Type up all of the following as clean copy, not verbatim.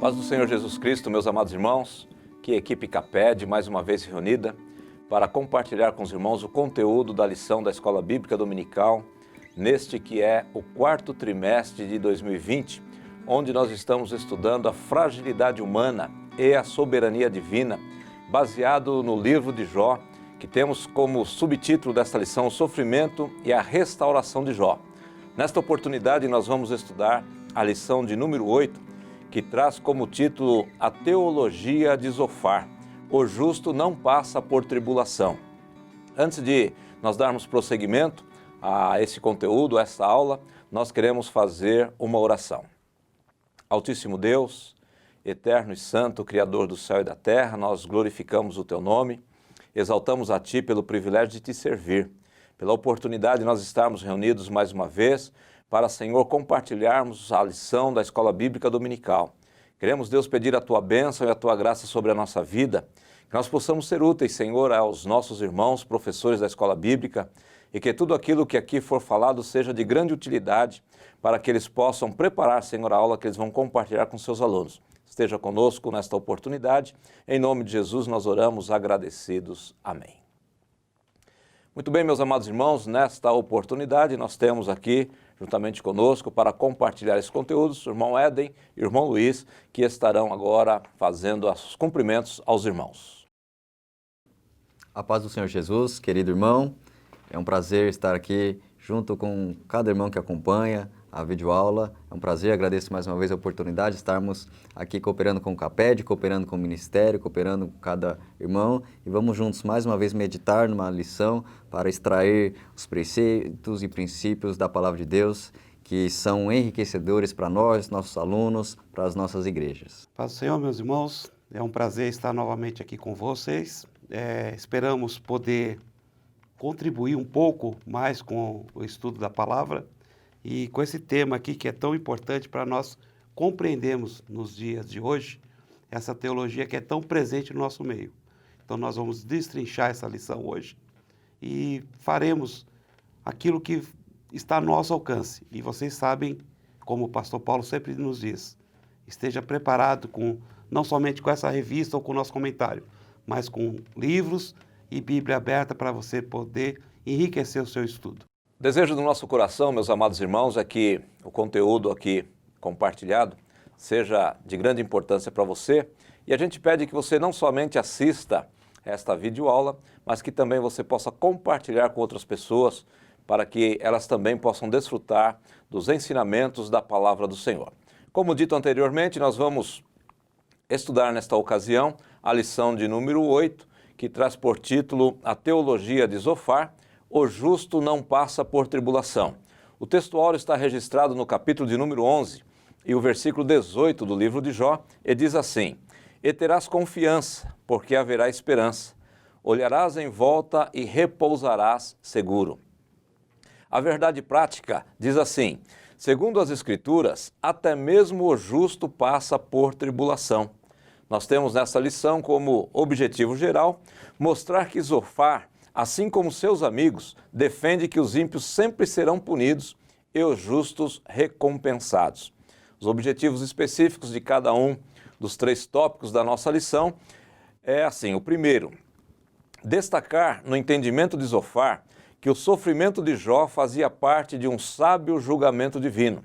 Paz do Senhor Jesus Cristo, meus amados irmãos, que equipe Caped mais uma vez reunida para compartilhar com os irmãos o conteúdo da lição da Escola Bíblica Dominical, neste que é o quarto trimestre de 2020, onde nós estamos estudando a fragilidade humana e a soberania divina, baseado no livro de Jó, que temos como subtítulo desta lição o sofrimento e a restauração de Jó. Nesta oportunidade nós vamos estudar a lição de número 8, que traz como título a teologia de Zofar. O justo não passa por tribulação. Antes de nós darmos prosseguimento a esse conteúdo, a essa aula, nós queremos fazer uma oração. Altíssimo Deus, eterno e santo, Criador do céu e da terra, nós glorificamos o Teu nome, exaltamos a Ti pelo privilégio de Te servir, pela oportunidade de nós estarmos reunidos mais uma vez para, Senhor, compartilharmos a lição da Escola Bíblica Dominical. Queremos, Deus, pedir a Tua bênção e a Tua graça sobre a nossa vida, que nós possamos ser úteis, Senhor, aos nossos irmãos, professores da Escola Bíblica, e que tudo aquilo que aqui for falado seja de grande utilidade para que eles possam preparar, Senhor, a aula que eles vão compartilhar com seus alunos. Esteja conosco nesta oportunidade. Em nome de Jesus nós oramos agradecidos. Amém. Muito bem, meus amados irmãos, nesta oportunidade nós temos aqui, juntamente conosco, para compartilhar esse conteúdo, o irmão Éden e o irmão Luiz, que estarão agora fazendo os cumprimentos aos irmãos. A paz do Senhor Jesus, querido irmão, é um prazer estar aqui junto com cada irmão que acompanha a videoaula. É um prazer, agradeço mais uma vez a oportunidade de estarmos aqui cooperando com o Caped, cooperando com o Ministério, cooperando com cada irmão. E vamos juntos mais uma vez meditar numa lição para extrair os preceitos e princípios da Palavra de Deus que são enriquecedores para nós, nossos alunos, para as nossas igrejas. Paz do Senhor, meus irmãos, é um prazer estar novamente aqui com vocês. Esperamos poder contribuir um pouco mais com o estudo da Palavra e com esse tema aqui que é tão importante para nós compreendermos nos dias de hoje, essa teologia que é tão presente no nosso meio. Então nós vamos destrinchar essa lição hoje e faremos aquilo que está ao nosso alcance. E vocês sabem, como o pastor Paulo sempre nos diz, esteja preparado não somente com essa revista ou com o nosso comentário, mas com livros e Bíblia aberta para você poder enriquecer o seu estudo. O desejo do nosso coração, meus amados irmãos, é que o conteúdo aqui compartilhado seja de grande importância para você, e a gente pede que você não somente assista esta videoaula, mas que também você possa compartilhar com outras pessoas para que elas também possam desfrutar dos ensinamentos da Palavra do Senhor. Como dito anteriormente, nós vamos estudar nesta ocasião a lição de número 8, que traz por título a teologia de Zofar. O justo não passa por tribulação. O textual está registrado no capítulo de número 11 e o versículo 18 do livro de Jó, e diz assim: E terás confiança, porque haverá esperança. Olharás em volta e repousarás seguro. A verdade prática diz assim: segundo as Escrituras, até mesmo o justo passa por tribulação. Nós temos nessa lição como objetivo geral mostrar que Zofar, assim como seus amigos, defende que os ímpios sempre serão punidos e os justos recompensados. Os objetivos específicos de cada um dos 3 tópicos da nossa lição é assim: o primeiro, destacar no entendimento de Zofar que o sofrimento de Jó fazia parte de um sábio julgamento divino.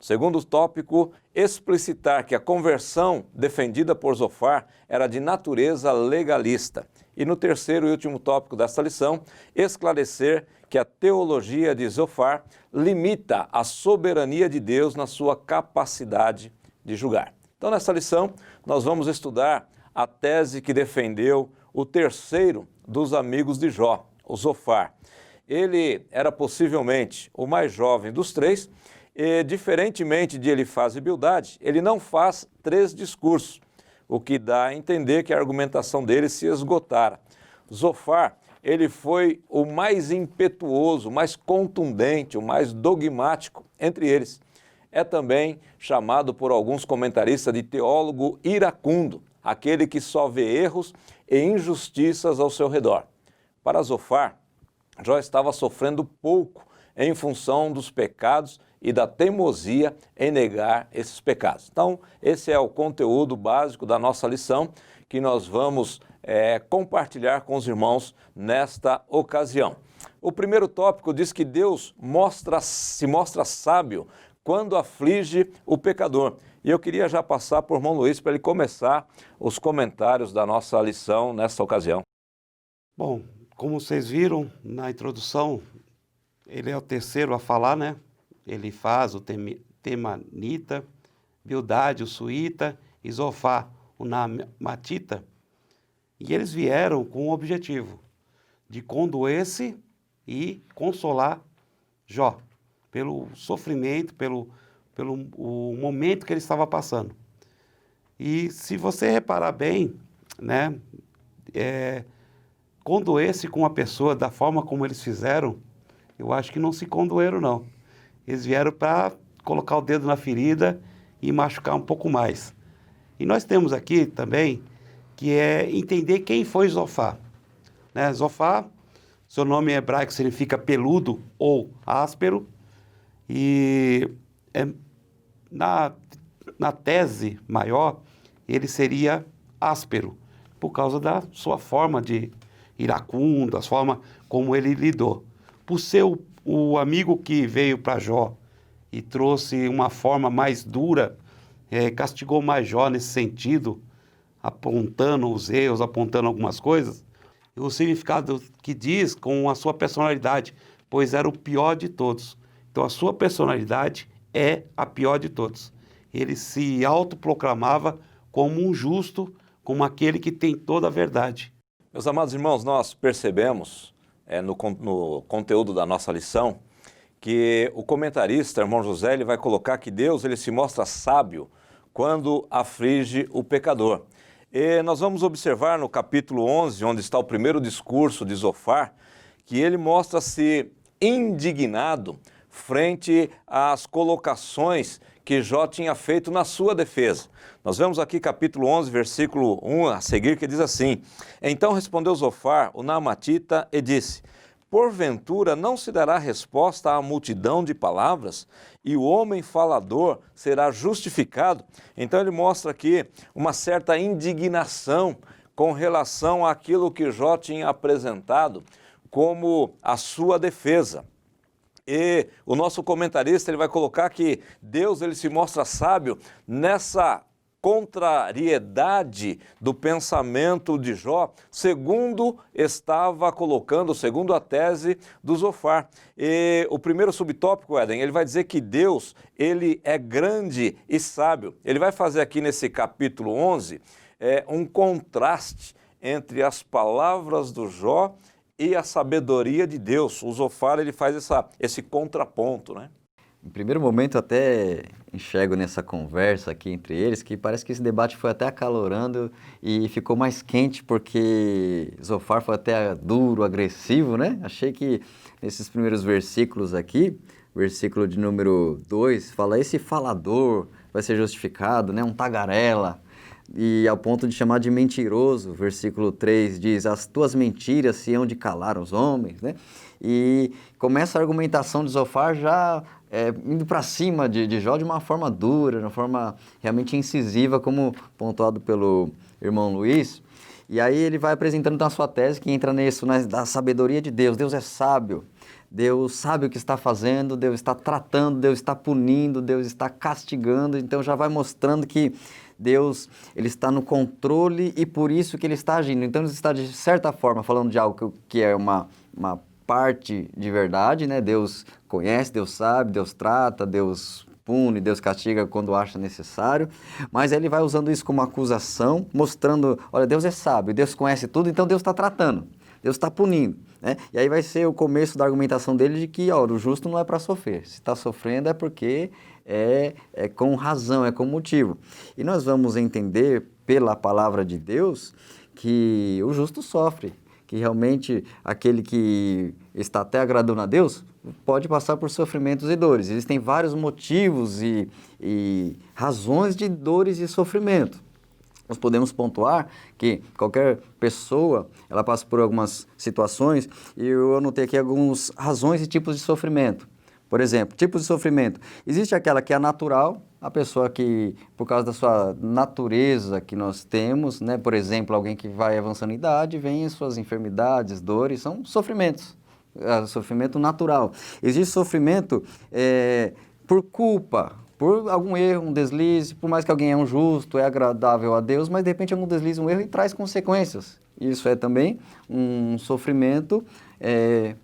O segundo tópico, explicitar que a conversão defendida por Zofar era de natureza legalista. E no terceiro e último tópico desta lição, esclarecer que a teologia de Zofar limita a soberania de Deus na sua capacidade de julgar. Então, nessa lição, nós vamos estudar a tese que defendeu o terceiro dos amigos de Jó, o Zofar. Ele era possivelmente o mais jovem dos 3 e, diferentemente de Elifaz e Bildade, ele não faz 3 discursos, o que dá a entender que a argumentação dele se esgotara. Zofar, ele foi o mais impetuoso, o mais contundente, o mais dogmático entre eles. É também chamado por alguns comentaristas de teólogo iracundo, aquele que só vê erros e injustiças ao seu redor. Para Zofar, Jó estava sofrendo pouco em função dos pecados e da teimosia em negar esses pecados. Então, esse é o conteúdo básico da nossa lição que nós vamos compartilhar com os irmãos nesta ocasião. O primeiro tópico diz que Deus se mostra sábio quando aflige o pecador. E eu queria já passar por irmão Luiz para ele começar os comentários da nossa lição nesta ocasião. Bom, como vocês viram na introdução, ele é o terceiro a falar, né? Ele faz o Temanita, Bildade, o Suíta, e Zofar, o Naamatita. E eles vieram com o objetivo de condoer-se e consolar Jó, pelo sofrimento, pelo o momento que ele estava passando. E se você reparar bem, né, condoer-se com a pessoa da forma como eles fizeram, eu acho que não se condoeram, não. Eles vieram para colocar o dedo na ferida e machucar um pouco mais. E nós temos aqui também que é entender quem foi Zofar. Né? Zofar, seu nome hebraico significa peludo ou áspero, e na tese maior, ele seria áspero, por causa da sua forma de iracundo, a forma como ele lidou. Por ser o amigo que veio para Jó e trouxe uma forma mais dura, castigou mais Jó nesse sentido, apontando os erros, apontando algumas coisas, o significado que diz com a sua personalidade, pois era o pior de todos. Então a sua personalidade é a pior de todos. Ele se autoproclamava como um justo, como aquele que tem toda a verdade. Meus amados irmãos, nós percebemos no conteúdo da nossa lição que o comentarista, irmão José, ele vai colocar que Deus ele se mostra sábio quando aflige o pecador. E nós vamos observar no capítulo 11, onde está o primeiro discurso de Zofar, que ele mostra-se indignado frente às colocações que Jó tinha feito na sua defesa. Nós vemos aqui capítulo 11, versículo 1 a seguir, que diz assim: Então respondeu Zofar, o Naamatita, e disse: Porventura não se dará resposta à multidão de palavras, e o homem falador será justificado? Então ele mostra aqui uma certa indignação com relação àquilo que Jó tinha apresentado como a sua defesa. E o nosso comentarista ele vai colocar que Deus ele se mostra sábio nessa contrariedade do pensamento de Jó, segundo estava colocando, segundo a tese do Zofar. E o primeiro subtópico, Éden, ele vai dizer que Deus ele é grande e sábio. Ele vai fazer aqui nesse capítulo 11 um contraste entre as palavras do Jó e a sabedoria de Deus. O Zofar ele faz esse contraponto, né? Em primeiro momento, até enxergo nessa conversa aqui entre eles que parece que esse debate foi até acalorando e ficou mais quente porque Zofar foi até duro, agressivo, né? Achei que nesses primeiros versículos aqui, versículo de número 2, fala esse falador vai ser justificado, né? Um tagarela. E ao ponto de chamar de mentiroso, versículo 3 diz, as tuas mentiras se hão de calar os homens, né? E começa a argumentação de Zofar já indo para cima de Jó de uma forma dura, de uma forma realmente incisiva, como pontuado pelo irmão Luiz. E aí ele vai apresentando então a sua tese que entra nisso, né, da sabedoria de Deus. Deus é sábio, Deus sabe o que está fazendo, Deus está tratando, Deus está punindo, Deus está castigando. Então já vai mostrando que Deus ele está no controle e por isso que ele está agindo. Então ele está de certa forma falando de algo que é uma parte de verdade, né? Deus conhece, Deus sabe, Deus trata, Deus pune, Deus castiga quando acha necessário, mas ele vai usando isso como acusação, mostrando, olha, Deus é sábio, Deus conhece tudo, então Deus está tratando, Deus está punindo, né? E aí vai ser o começo da argumentação dele de que, ó, o justo não é para sofrer, se está sofrendo é porque é com razão, é com motivo. E nós vamos entender pela palavra de Deus que o justo sofre, que realmente aquele que está até agradando a Deus pode passar por sofrimentos e dores. Existem vários motivos e razões de dores e sofrimento. Nós podemos pontuar que qualquer pessoa, ela passa por algumas situações e eu anotei aqui algumas razões e tipos de sofrimento. Por exemplo, tipos de sofrimento. Existe aquela que é natural, a pessoa que, por causa da sua natureza que nós temos, né? Por exemplo, alguém que vai avançando em idade, vem suas enfermidades, dores, são sofrimentos. Sofrimento natural. Existe sofrimento por culpa, por algum erro, um deslize, por mais que alguém é um justo, é agradável a Deus, mas de repente algum deslize, um erro e traz consequências. Isso é também um sofrimento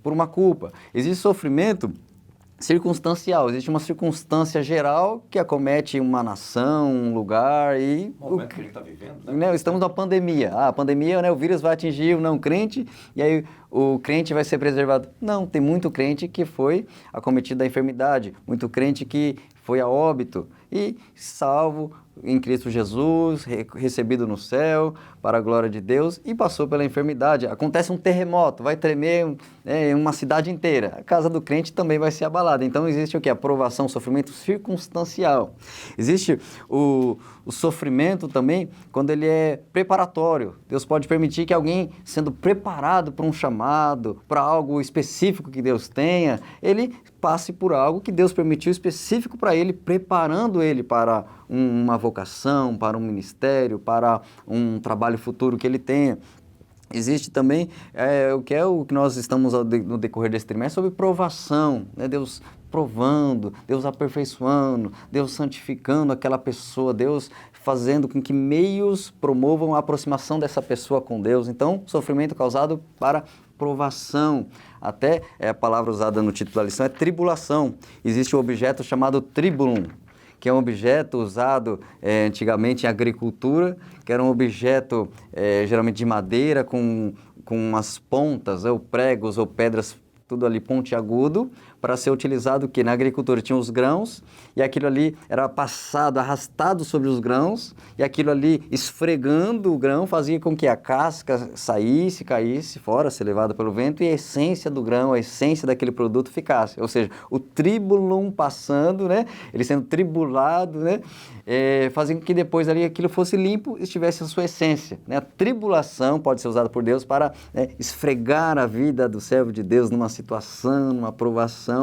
por uma culpa. Existe sofrimento circunstancial, existe uma circunstância geral que acomete uma nação, um lugar e... O momento que a gente está vivendo, né? Estamos na pandemia. A pandemia, né, o vírus vai atingir o não crente e aí o crente vai ser preservado. Não, tem muito crente que foi acometido da enfermidade, muito crente que foi a óbito e salvo em Cristo Jesus, recebido no céu, para a glória de Deus, e passou pela enfermidade. Acontece um terremoto, vai tremer uma cidade inteira. A casa do crente também vai ser abalada. Então existe o que? A provação, sofrimento circunstancial. Existe o sofrimento também quando ele é preparatório. Deus pode permitir que alguém, sendo preparado para um chamado, para algo específico que Deus tenha, ele passe por algo que Deus permitiu específico para ele, preparando ele para uma vocação, para um ministério, para um trabalho futuro que ele tenha. Existe também o que nós estamos no decorrer desse trimestre sobre provação, né? Deus provando, Deus aperfeiçoando, Deus santificando aquela pessoa, Deus fazendo com que meios promovam a aproximação dessa pessoa com Deus. Então, sofrimento causado para provação. Até a palavra usada no título da lição é tribulação. Existe um objeto chamado tribulum, que é um objeto usado antigamente em agricultura, que era um objeto geralmente de madeira com as pontas, ou pregos ou pedras, tudo ali pontiagudo, para ser utilizado que na agricultura tinha os grãos e aquilo ali era passado, arrastado sobre os grãos e aquilo ali esfregando o grão fazia com que a casca saísse, caísse fora, ser levada pelo vento e a essência do grão, a essência daquele produto ficasse. Ou seja, o tribulum passando, né, ele sendo tribulado, né, fazia com que depois ali aquilo fosse limpo e estivesse a sua essência. Né? A tribulação pode ser usada por Deus para esfregar a vida do servo de Deus numa situação, numa provação,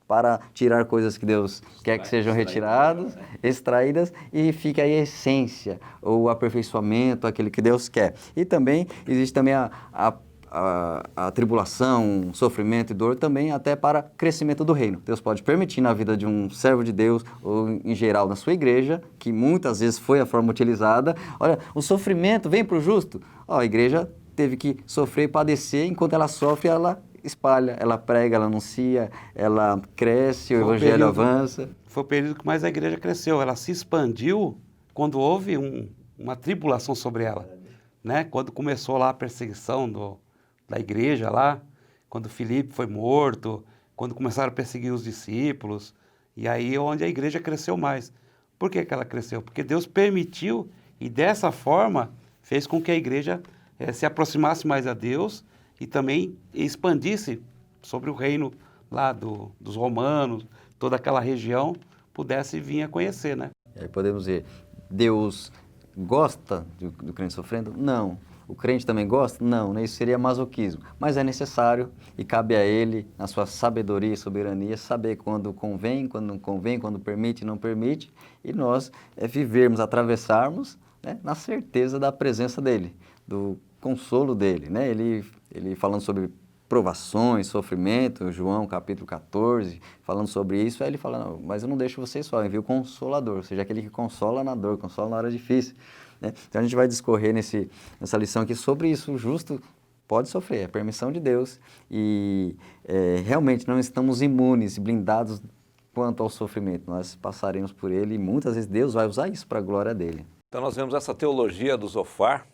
para tirar coisas que Deus quer que sejam retiradas, extraídas, e fica aí a essência, ou o aperfeiçoamento, aquele que Deus quer. E também, existe também a tribulação, sofrimento e dor também até para crescimento do reino. Deus pode permitir na vida de um servo de Deus, ou em geral na sua igreja, que muitas vezes foi a forma utilizada. Olha, o sofrimento vem para o justo. A igreja teve que sofrer e padecer, enquanto ela sofre, ela espalha, ela prega, ela anuncia, ela cresce, o evangelho avança. Foi o período que mais a igreja cresceu. Ela se expandiu quando houve uma tribulação sobre ela. Né? Quando começou lá a perseguição da igreja lá, quando Filipe foi morto, quando começaram a perseguir os discípulos, e aí é onde a igreja cresceu mais. Por que ela cresceu? Porque Deus permitiu e dessa forma fez com que a igreja se aproximasse mais a Deus e também expandisse sobre o reino lá dos romanos, toda aquela região, pudesse vir a conhecer, né? Podemos dizer, Deus gosta do crente sofrendo? Não. O crente também gosta? Não, né? Isso seria masoquismo. Mas é necessário e cabe a ele, na sua sabedoria e soberania, saber quando convém, quando não convém, quando permite e não permite, e nós vivermos, atravessarmos, né, na certeza da presença dele, do consolo dele, né? Ele falando sobre provações, sofrimento, João capítulo 14, falando sobre isso, aí ele fala, não, mas eu não deixo vocês só, eu envio o Consolador, ou seja, aquele que consola na dor, consola na hora difícil. Né? Então a gente vai discorrer nessa lição aqui sobre isso, o justo pode sofrer, é permissão de Deus e realmente não estamos imunes, blindados quanto ao sofrimento, nós passaremos por ele e muitas vezes Deus vai usar isso para a glória dele. Então nós vemos essa teologia do Zofar,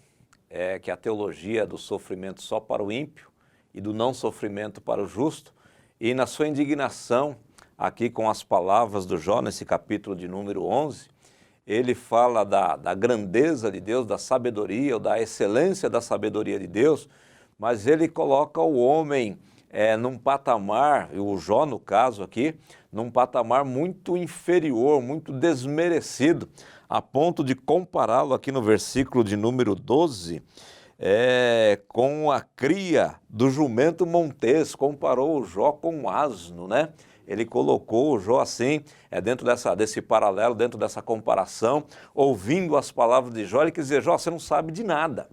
que é a teologia do sofrimento só para o ímpio e do não sofrimento para o justo, e na sua indignação, aqui com as palavras do Jó, nesse capítulo de número 11, ele fala da grandeza de Deus, da sabedoria, ou da excelência da sabedoria de Deus, mas ele coloca o homem num patamar, e o Jó no caso aqui, num patamar muito inferior, muito desmerecido, a ponto de compará-lo aqui no versículo de número 12, com a cria do jumento montês, comparou o Jó com um asno, né? ele colocou o Jó assim, dentro desse paralelo, dentro dessa comparação, ouvindo as palavras de Jó, ele quis dizer, Jó, você não sabe de nada.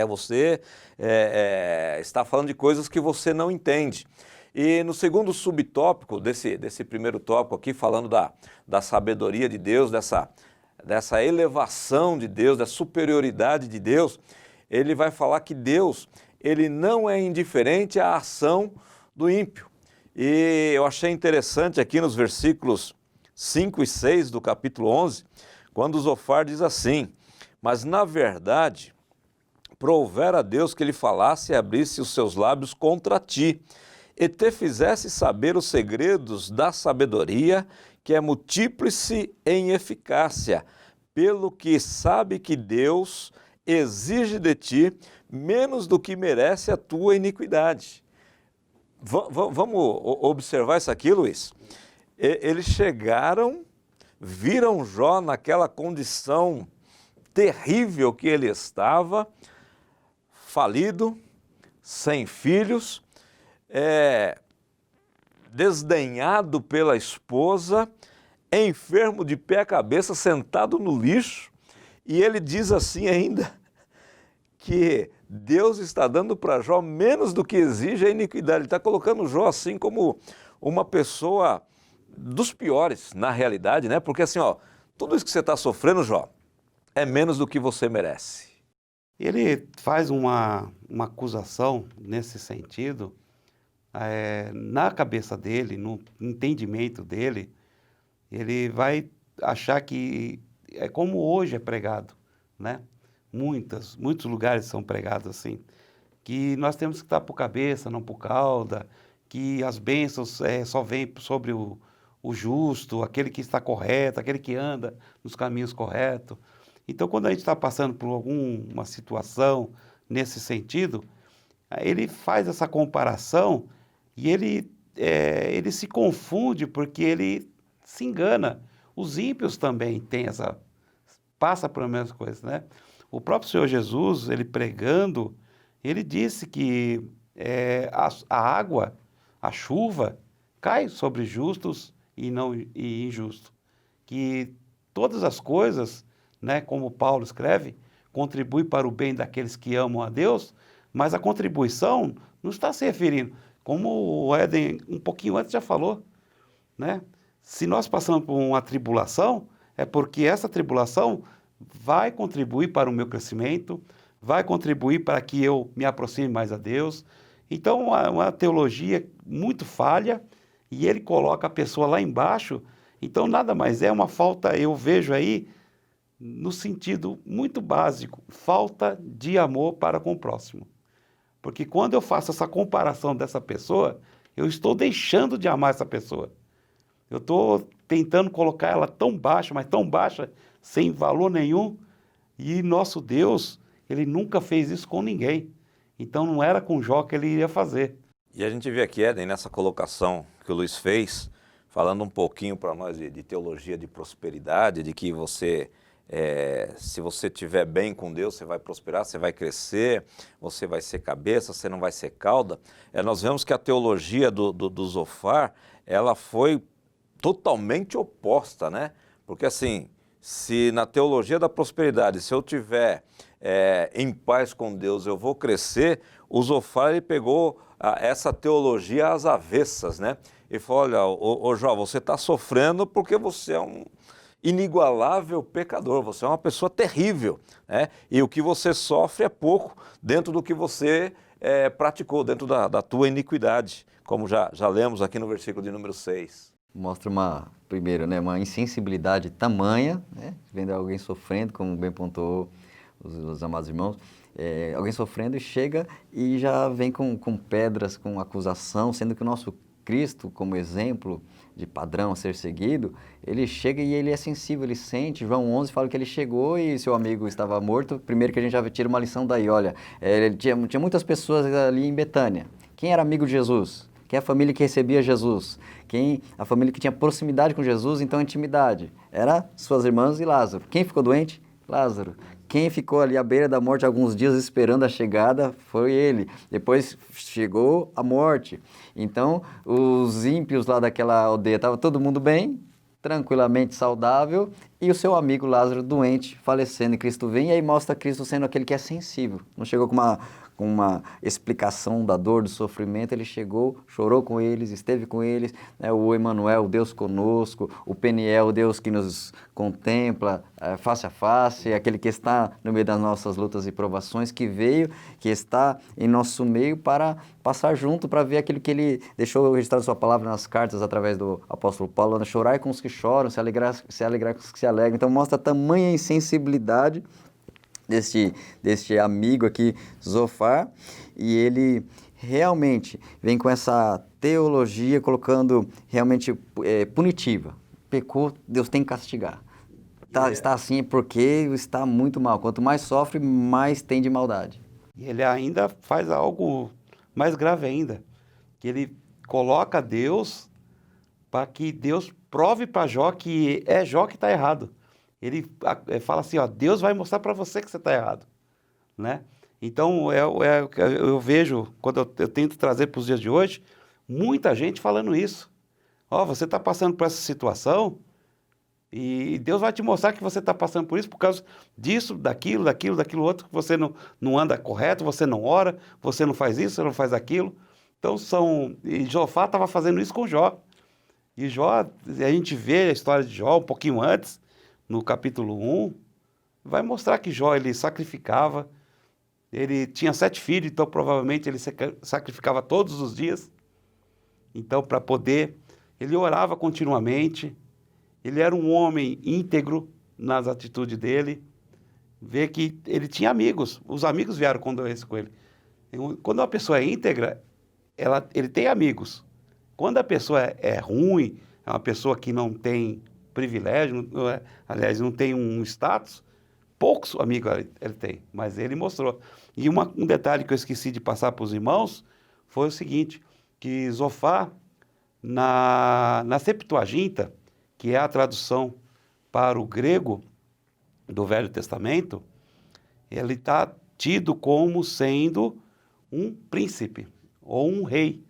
Você está falando de coisas que você não entende. E no segundo subtópico desse primeiro tópico aqui, falando da sabedoria de Deus, dessa elevação de Deus, da superioridade de Deus, ele vai falar que Deus, ele não é indiferente à ação do ímpio. E eu achei interessante aqui nos versículos 5 e 6 do capítulo 11, quando Zofar diz assim, mas na verdade, prouver a Deus que ele falasse e abrisse os seus lábios contra ti, e te fizesse saber os segredos da sabedoria, que é multíplice em eficácia, pelo que sabe que Deus exige de ti menos do que merece a tua iniquidade. Vamos observar isso aqui, Luiz? Eles chegaram, viram Jó naquela condição terrível que ele estava, falido, sem filhos, desdenhado pela esposa, enfermo de pé a cabeça, sentado no lixo, e ele diz assim ainda, que Deus está dando para Jó menos do que exige a iniquidade. Ele está colocando Jó assim como uma pessoa dos piores, na realidade, né? Porque assim, tudo isso que você está sofrendo, Jó, é menos do que você merece. Ele faz uma acusação nesse sentido, na cabeça dele, no entendimento dele, ele vai achar que é como hoje é pregado, né? Muitos lugares são pregados assim, que nós temos que estar por cabeça, não por cauda, que as bênçãos só vêm sobre o justo, aquele que está correto, aquele que anda nos caminhos corretos. Então, quando a gente está passando por alguma situação nesse sentido, ele faz essa comparação e ele se confunde porque ele se engana. Os ímpios também passa por as mesmas coisas, né? O próprio Senhor Jesus, ele pregando, ele disse que a água, a chuva, cai sobre justos e injustos. Que todas as coisas, né, como Paulo escreve, contribuem para o bem daqueles que amam a Deus, mas a contribuição não está se referindo, como o Éden um pouquinho antes já falou, né? Se nós passamos por uma tribulação, é porque essa tribulação vai contribuir para o meu crescimento, vai contribuir para que eu me aproxime mais a Deus. Então, uma teologia muito falha, e ele coloca a pessoa lá embaixo. Então, nada mais é uma falta, eu vejo aí, no sentido muito básico, falta de amor para com o próximo. Porque quando eu faço essa comparação dessa pessoa, eu estou deixando de amar essa pessoa. Eu estou tentando colocar ela tão baixa, mas tão baixa, sem valor nenhum. E nosso Deus, ele nunca fez isso com ninguém. Então não era com Jó que ele iria fazer. E a gente vê aqui, Éden, nessa colocação que o Luiz fez, falando um pouquinho para nós de teologia de prosperidade, de que você, se você estiver bem com Deus, você vai prosperar, você vai crescer, você vai ser cabeça, você não vai ser cauda. Nós vemos que a teologia do Zofar, ela foi totalmente oposta, né? Porque assim, se na teologia da prosperidade, se eu tiver em paz com Deus, eu vou crescer, o Zofar, ele pegou essa teologia às avessas, né? Ele falou, olha, ô Jó, você está sofrendo porque você é um inigualável pecador, você é uma pessoa terrível, né? E o que você sofre é pouco dentro do que você praticou, dentro da tua iniquidade, como já lemos aqui no versículo de número 6. Mostra uma insensibilidade tamanha, né? Vendo alguém sofrendo, como bem pontuou os amados irmãos, alguém sofrendo e chega e já vem com pedras, com acusação, sendo que o nosso Cristo, como exemplo de padrão a ser seguido, ele chega e ele é sensível, ele sente. João 11 fala que ele chegou e seu amigo estava morto. Primeiro que a gente já tira uma lição daí, olha, tinha muitas pessoas ali em Betânia. Quem era amigo de Jesus? Quem é a família que recebia Jesus? A família que tinha proximidade com Jesus, então intimidade? Era suas irmãs e Lázaro. Quem ficou doente? Lázaro. quem ficou ali à beira da morte alguns dias esperando a chegada foi ele. Depois chegou a morte. Então, os ímpios lá daquela aldeia, estava todo mundo bem, tranquilamente saudável, e o seu amigo Lázaro doente, falecendo, e Cristo vem, e aí mostra Cristo sendo aquele que é sensível. Não chegou com uma explicação da dor, do sofrimento, ele chegou, chorou com eles, esteve com eles, né? O Emmanuel, o Deus conosco, o Peniel, o Deus que nos contempla face a face, aquele que está no meio das nossas lutas e provações, que veio, que está em nosso meio para passar junto, para ver aquilo que ele deixou registrado sua palavra nas cartas através do apóstolo Paulo, né? Chorar com os que choram, se alegrar com os que se alegram. Então mostra tamanha insensibilidade deste amigo aqui, Zofar, e ele realmente vem com essa teologia colocando realmente punitiva. Pecou, Deus tem que castigar. Está assim porque está muito mal. Quanto mais sofre, mais tem de maldade. E ele ainda faz algo mais grave ainda, que ele coloca Deus para que Deus prove para Jó que é Jó que está errado. Ele fala assim, ó, Deus vai mostrar para você que você está errado, né? Então, eu vejo, quando eu tento trazer para os dias de hoje, muita gente falando isso. Ó, você está passando por essa situação e Deus vai te mostrar que você está passando por isso por causa disso, daquilo outro, que você não anda correto, você não ora, você não faz isso, você não faz aquilo. Então, e Jofar estava fazendo isso com Jó. E Jó, a gente vê a história de Jó um pouquinho antes, no capítulo 1, vai mostrar que Jó, ele sacrificava, ele tinha 7 filhos, então provavelmente ele sacrificava todos os dias. Então, para poder, ele orava continuamente, ele era um homem íntegro nas atitudes dele, vê que ele tinha amigos, os amigos vieram condolência com ele. Quando uma pessoa é íntegra, ele tem amigos. Quando a pessoa é ruim, é uma pessoa que não tem privilégio, aliás, não tem um status, poucos amigos ele tem, mas ele mostrou. E um detalhe que eu esqueci de passar para os irmãos foi o seguinte, que Zofar, na Septuaginta, que é a tradução para o grego do Velho Testamento, ele está tido como sendo um príncipe ou um rei.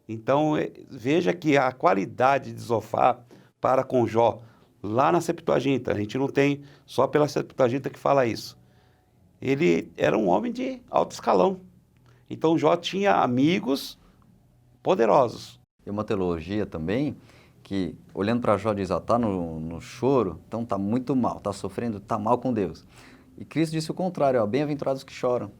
Então, veja que a qualidade de Zofar para com Jó, lá na Septuaginta, a gente não tem só pela Septuaginta que fala isso. Ele era um homem de alto escalão. Então, Jó tinha amigos poderosos. E uma teologia também, que olhando para Jó diz, ó, tá no choro, então tá muito mal, tá sofrendo, tá mal com Deus. E Cristo disse o contrário, ó, bem-aventurados que choram.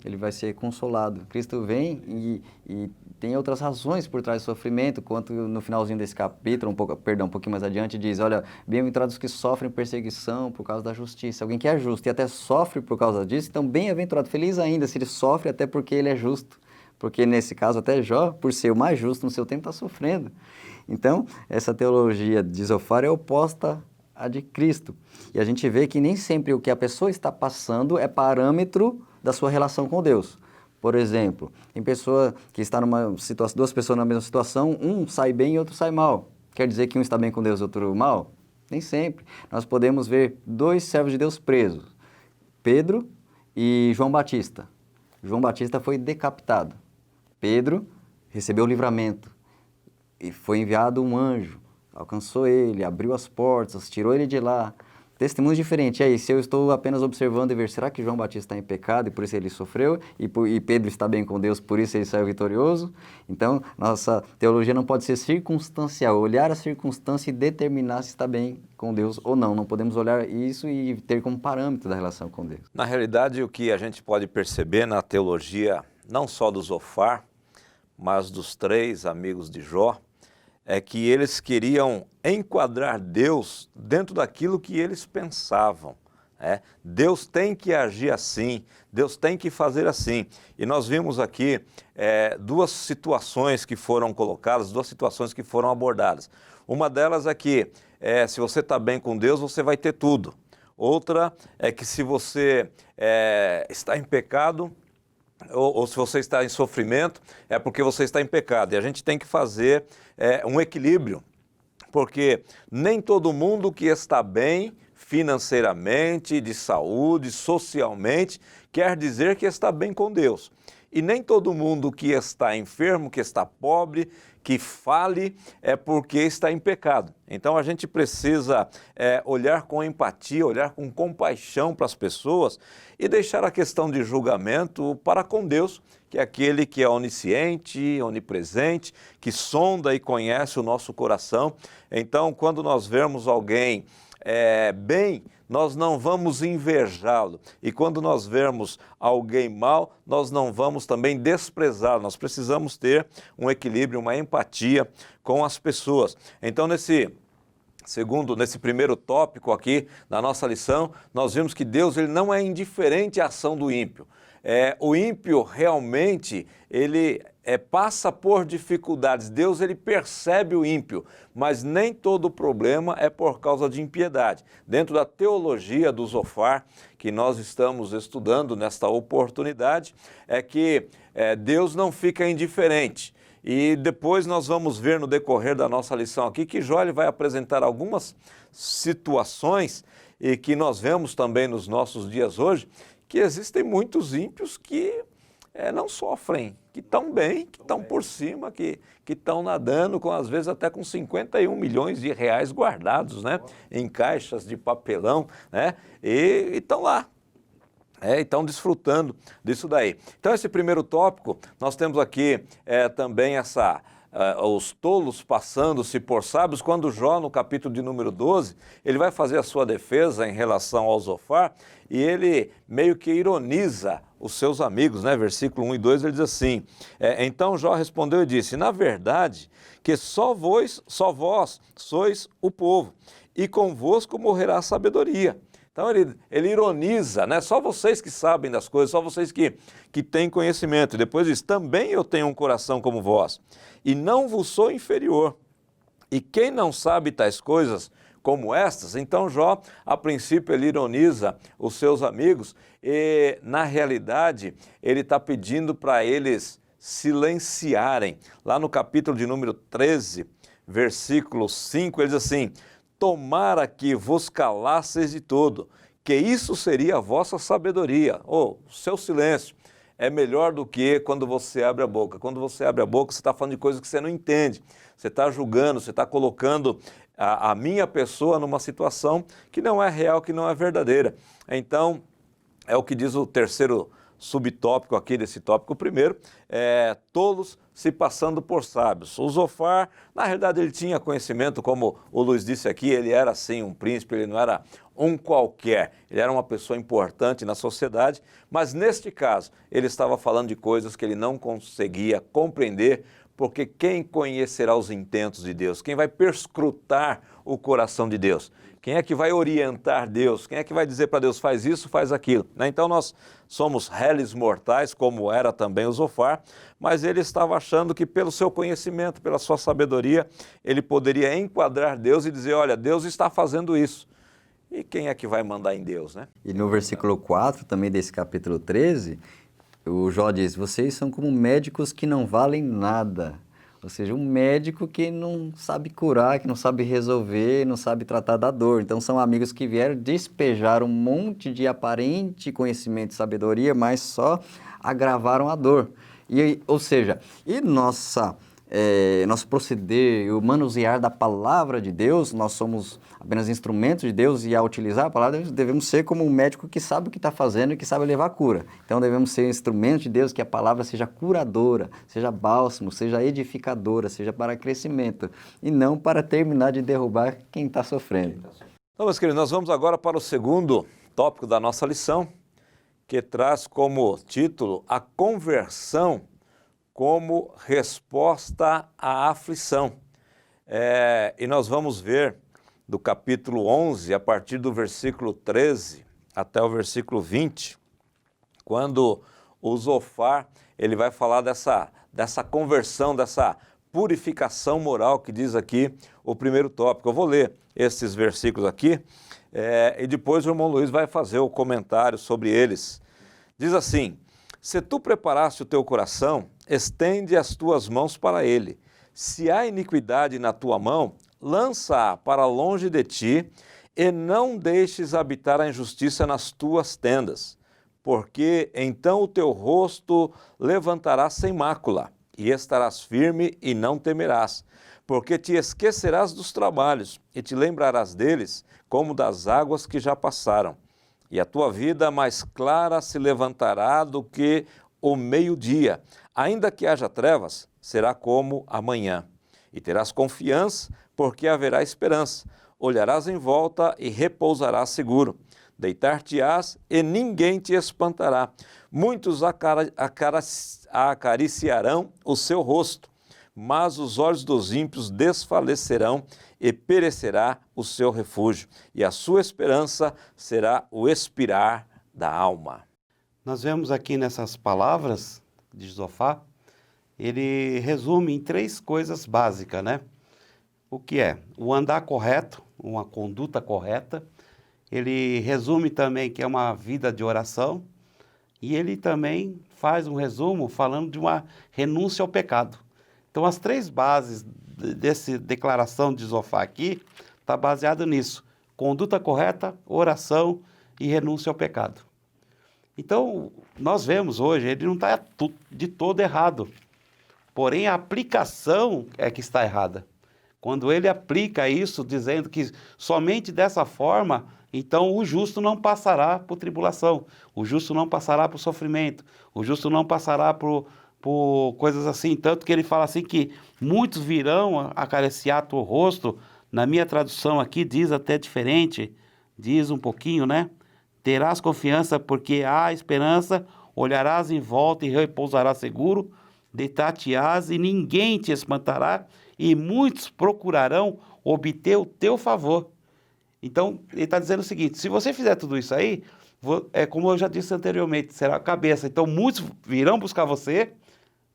Ele vai ser consolado. Cristo vem e tem outras razões por trás do sofrimento, quanto no finalzinho desse capítulo, um pouquinho mais adiante, diz, olha, bem-aventurados que sofrem perseguição por causa da justiça. Alguém que é justo e até sofre por causa disso, então bem-aventurado, feliz ainda se ele sofre até porque ele é justo. Porque nesse caso até Jó, por ser o mais justo no seu tempo, está sofrendo. Então, essa teologia de Zofar é oposta à de Cristo. E a gente vê que nem sempre o que a pessoa está passando é parâmetro da sua relação com Deus. Por exemplo, tem pessoa que está numa situação, 2 pessoas na mesma situação, um sai bem e outro sai mal. Quer dizer que um está bem com Deus e outro mal? Nem sempre. Nós podemos ver 2 servos de Deus presos, Pedro e João Batista. João Batista foi decapitado. Pedro recebeu o livramento e foi enviado um anjo, alcançou ele, abriu as portas, tirou ele de lá. Testemunho diferente. E aí, se eu estou apenas observando e ver, será que João Batista está em pecado e por isso ele sofreu? E Pedro está bem com Deus, por isso ele saiu vitorioso? Então, nossa teologia não pode ser circunstancial, olhar a circunstância e determinar se está bem com Deus ou não. Não podemos olhar isso e ter como parâmetro da relação com Deus. Na realidade, o que a gente pode perceber na teologia, não só do Zofar, mas dos 3 amigos de Jó, é que eles queriam enquadrar Deus dentro daquilo que eles pensavam. Deus tem que agir assim, Deus tem que fazer assim. E nós vimos aqui 2 situações que foram colocadas, 2 situações que foram abordadas. Uma delas é que se você está bem com Deus, você vai ter tudo. Outra é que se você está em pecado, ou se você está em sofrimento, é porque você está em pecado. E a gente tem que fazer um equilíbrio, porque nem todo mundo que está bem financeiramente, de saúde, socialmente, quer dizer que está bem com Deus. E nem todo mundo que está enfermo, que está pobre, que fale, é porque está em pecado. Então a gente precisa olhar com empatia, olhar com compaixão para as pessoas e deixar a questão de julgamento para com Deus, que é aquele que é onisciente, onipresente, que sonda e conhece o nosso coração. Então, quando nós vermos alguém bem, nós não vamos invejá-lo. E quando nós vermos alguém mal, nós não vamos também desprezá-lo. Nós precisamos ter um equilíbrio, uma empatia com as pessoas. Então, nesse primeiro tópico aqui da nossa lição, nós vimos que Deus ele não é indiferente à ação do ímpio. O ímpio realmente, ele passa por dificuldades. Deus ele percebe o ímpio, mas nem todo problema é por causa de impiedade. Dentro da teologia do Zofar, que nós estamos estudando nesta oportunidade, é que Deus não fica indiferente. E depois nós vamos ver no decorrer da nossa lição aqui que Jó ele vai apresentar algumas situações e que nós vemos também nos nossos dias hoje, que existem muitos ímpios que não sofrem, que estão bem, que estão por cima, que estão nadando, às vezes até com 51 milhões de reais guardados, né, em caixas de papelão, né, e estão lá. Estão desfrutando disso daí. Então, esse primeiro tópico, nós temos aqui também os tolos passando-se por sábios, quando Jó, no capítulo de número 12, ele vai fazer a sua defesa em relação ao Zofar, e ele meio que ironiza os seus amigos, né? Versículo 1 e 2, ele diz assim, então Jó respondeu e disse, na verdade, que só vós sois o povo, e convosco morrerá a sabedoria. Então ele ironiza, né? Só vocês que sabem das coisas, só vocês que têm conhecimento. E depois diz, também eu tenho um coração como vós, e não vos sou inferior. E quem não sabe tais coisas como estas, então Jó, a princípio, ele ironiza os seus amigos e, na realidade, ele está pedindo para eles silenciarem. Lá no capítulo de número 13, versículo 5, ele diz assim, tomara que vos calasseis de todo, que isso seria a vossa sabedoria. O seu silêncio é melhor do que quando você abre a boca. Quando você abre a boca, você está falando de coisas que você não entende. Você está julgando, você está colocando a minha pessoa numa situação que não é real, que não é verdadeira. Então, é o que diz o terceiro subtópico aqui desse tópico primeiro, tolos se passando por sábios. O Zofar, na realidade, ele tinha conhecimento, como o Luiz disse aqui, ele era sim um príncipe, ele não era um qualquer, ele era uma pessoa importante na sociedade, mas neste caso, ele estava falando de coisas que ele não conseguia compreender, porque quem conhecerá os intentos de Deus? Quem vai perscrutar o coração de Deus? Quem é que vai orientar Deus? Quem é que vai dizer para Deus, faz isso, faz aquilo? Então nós somos réis mortais, como era também o Zofar, mas ele estava achando que pelo seu conhecimento, pela sua sabedoria, ele poderia enquadrar Deus e dizer, olha, Deus está fazendo isso. E quem é que vai mandar em Deus, né? E no versículo 4, também desse capítulo 13, o Jó diz, vocês são como médicos que não valem nada. Ou seja, um médico que não sabe curar, que não sabe resolver, não sabe tratar da dor. Então, são amigos que vieram despejar um monte de aparente conhecimento e sabedoria, mas só agravaram a dor. Ou seja, nosso proceder, o manusear da palavra de Deus, nós somos apenas instrumentos de Deus e ao utilizar a palavra de Deus, devemos ser como um médico que sabe o que está fazendo e que sabe levar a cura. Então devemos ser instrumentos de Deus, que a palavra seja curadora, seja bálsamo, seja edificadora, seja para crescimento e não para terminar de derrubar quem está sofrendo. Então, meus queridos, nós vamos agora para o segundo tópico da nossa lição, que traz como título a conversão como resposta à aflição. E nós vamos ver do capítulo 11, a partir do versículo 13 até o versículo 20, quando o Zofar ele vai falar dessa conversão, dessa purificação moral que diz aqui o primeiro tópico. Eu vou ler esses versículos aqui e depois o irmão Luiz vai fazer o comentário sobre eles. Diz assim, se tu preparaste o teu coração, estende as tuas mãos para ele. Se há iniquidade na tua mão, lança-a para longe de ti, e não deixes habitar a injustiça nas tuas tendas, porque então o teu rosto levantarás sem mácula, e estarás firme e não temerás, porque te esquecerás dos trabalhos e te lembrarás deles como das águas que já passaram. E a tua vida mais clara se levantará do que o meio-dia. Ainda que haja trevas, será como amanhã. E terás confiança, porque haverá esperança. Olharás em volta e repousarás seguro. Deitar-te-ás e ninguém te espantará. Muitos acariciarão o seu rosto, mas os olhos dos ímpios desfalecerão e perecerá o seu refúgio, e a sua esperança será o expirar da alma. Nós vemos aqui nessas palavras de Josafá, ele resume em 3 coisas básicas, né? O que é? O andar correto, uma conduta correta. Ele resume também que é uma vida de oração. E ele também faz um resumo falando de uma renúncia ao pecado. Então, as 3 bases dessa declaração de Josafá aqui está baseado nisso. Conduta correta, oração e renúncia ao pecado. Então, nós vemos hoje, ele não está de todo errado. Porém, a aplicação é que está errada. Quando ele aplica isso, dizendo que somente dessa forma, então o justo não passará por tribulação, o justo não passará por sofrimento, o justo não passará por coisas assim. Tanto que ele fala assim que muitos virão acariciar teu rosto. Na minha tradução aqui diz até diferente, diz um pouquinho, né? Terás confiança porque há esperança, olharás em volta e repousarás seguro, deitar-te-ás e ninguém te espantará, e muitos procurarão obter o teu favor. Então, ele está dizendo o seguinte, se você fizer tudo isso aí, é como eu já disse anteriormente, será a cabeça. Então, muitos virão buscar você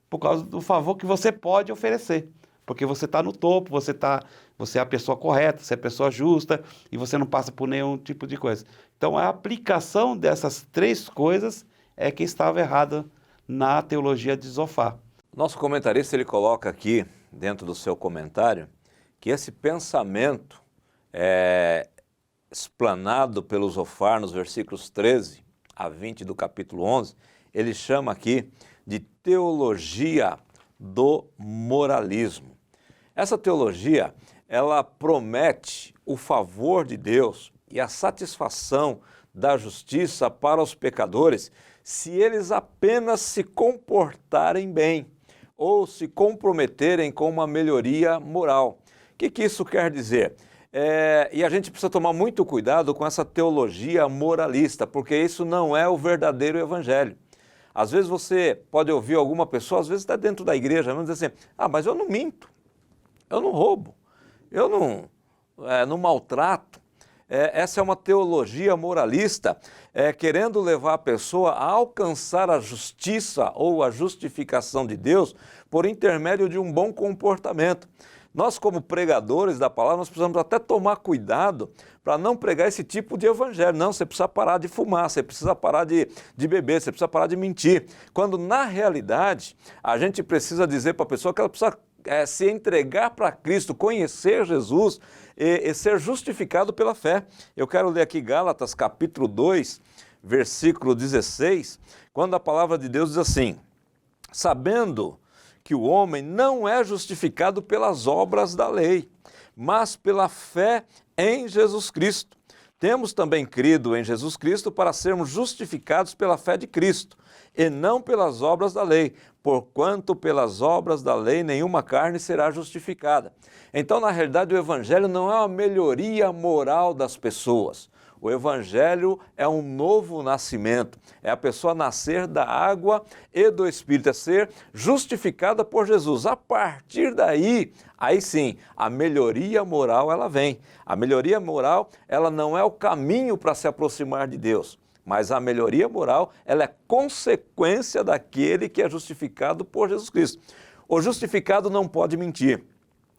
por causa do favor que você pode oferecer. Porque você está no topo, você é a pessoa correta, você é a pessoa justa, e você não passa por nenhum tipo de coisa. Então, a aplicação dessas 3 coisas é que estava errada na teologia de Josafá. Nosso comentarista, ele coloca aqui, dentro do seu comentário, que esse pensamento explanado pelo Zofar nos versículos 13 a 20 do capítulo 11, ele chama aqui de teologia do moralismo. Essa teologia, ela promete o favor de Deus e a satisfação da justiça para os pecadores se eles apenas se comportarem bem ou se comprometerem com uma melhoria moral. O que isso quer dizer? E a gente precisa tomar muito cuidado com essa teologia moralista, porque isso não é o verdadeiro evangelho. Às vezes você pode ouvir alguma pessoa, às vezes está dentro da igreja, vamos dizer assim, mas eu não minto, eu não roubo, eu não maltrato. Essa é uma teologia moralista, querendo levar a pessoa a alcançar a justiça ou a justificação de Deus por intermédio de um bom comportamento. Nós, como pregadores da palavra, nós precisamos até tomar cuidado para não pregar esse tipo de evangelho. Não, você precisa parar de fumar, você precisa parar de beber, você precisa parar de mentir. Quando, na realidade, a gente precisa dizer para a pessoa que ela precisa se entregar para Cristo, conhecer Jesus e ser justificado pela fé. Eu quero ler aqui Gálatas capítulo 2, versículo 16, quando a palavra de Deus diz assim: sabendo que o homem não é justificado pelas obras da lei, mas pela fé em Jesus Cristo. Temos também crido em Jesus Cristo para sermos justificados pela fé de Cristo, e não pelas obras da lei, porquanto pelas obras da lei nenhuma carne será justificada. Então, na realidade, o Evangelho não é uma melhoria moral das pessoas. O Evangelho é um novo nascimento, é a pessoa nascer da água e do Espírito, é ser justificada por Jesus. A partir daí, aí sim, a melhoria moral ela vem. A melhoria moral ela não é o caminho para se aproximar de Deus, mas a melhoria moral ela é consequência daquele que é justificado por Jesus Cristo. O justificado não pode mentir.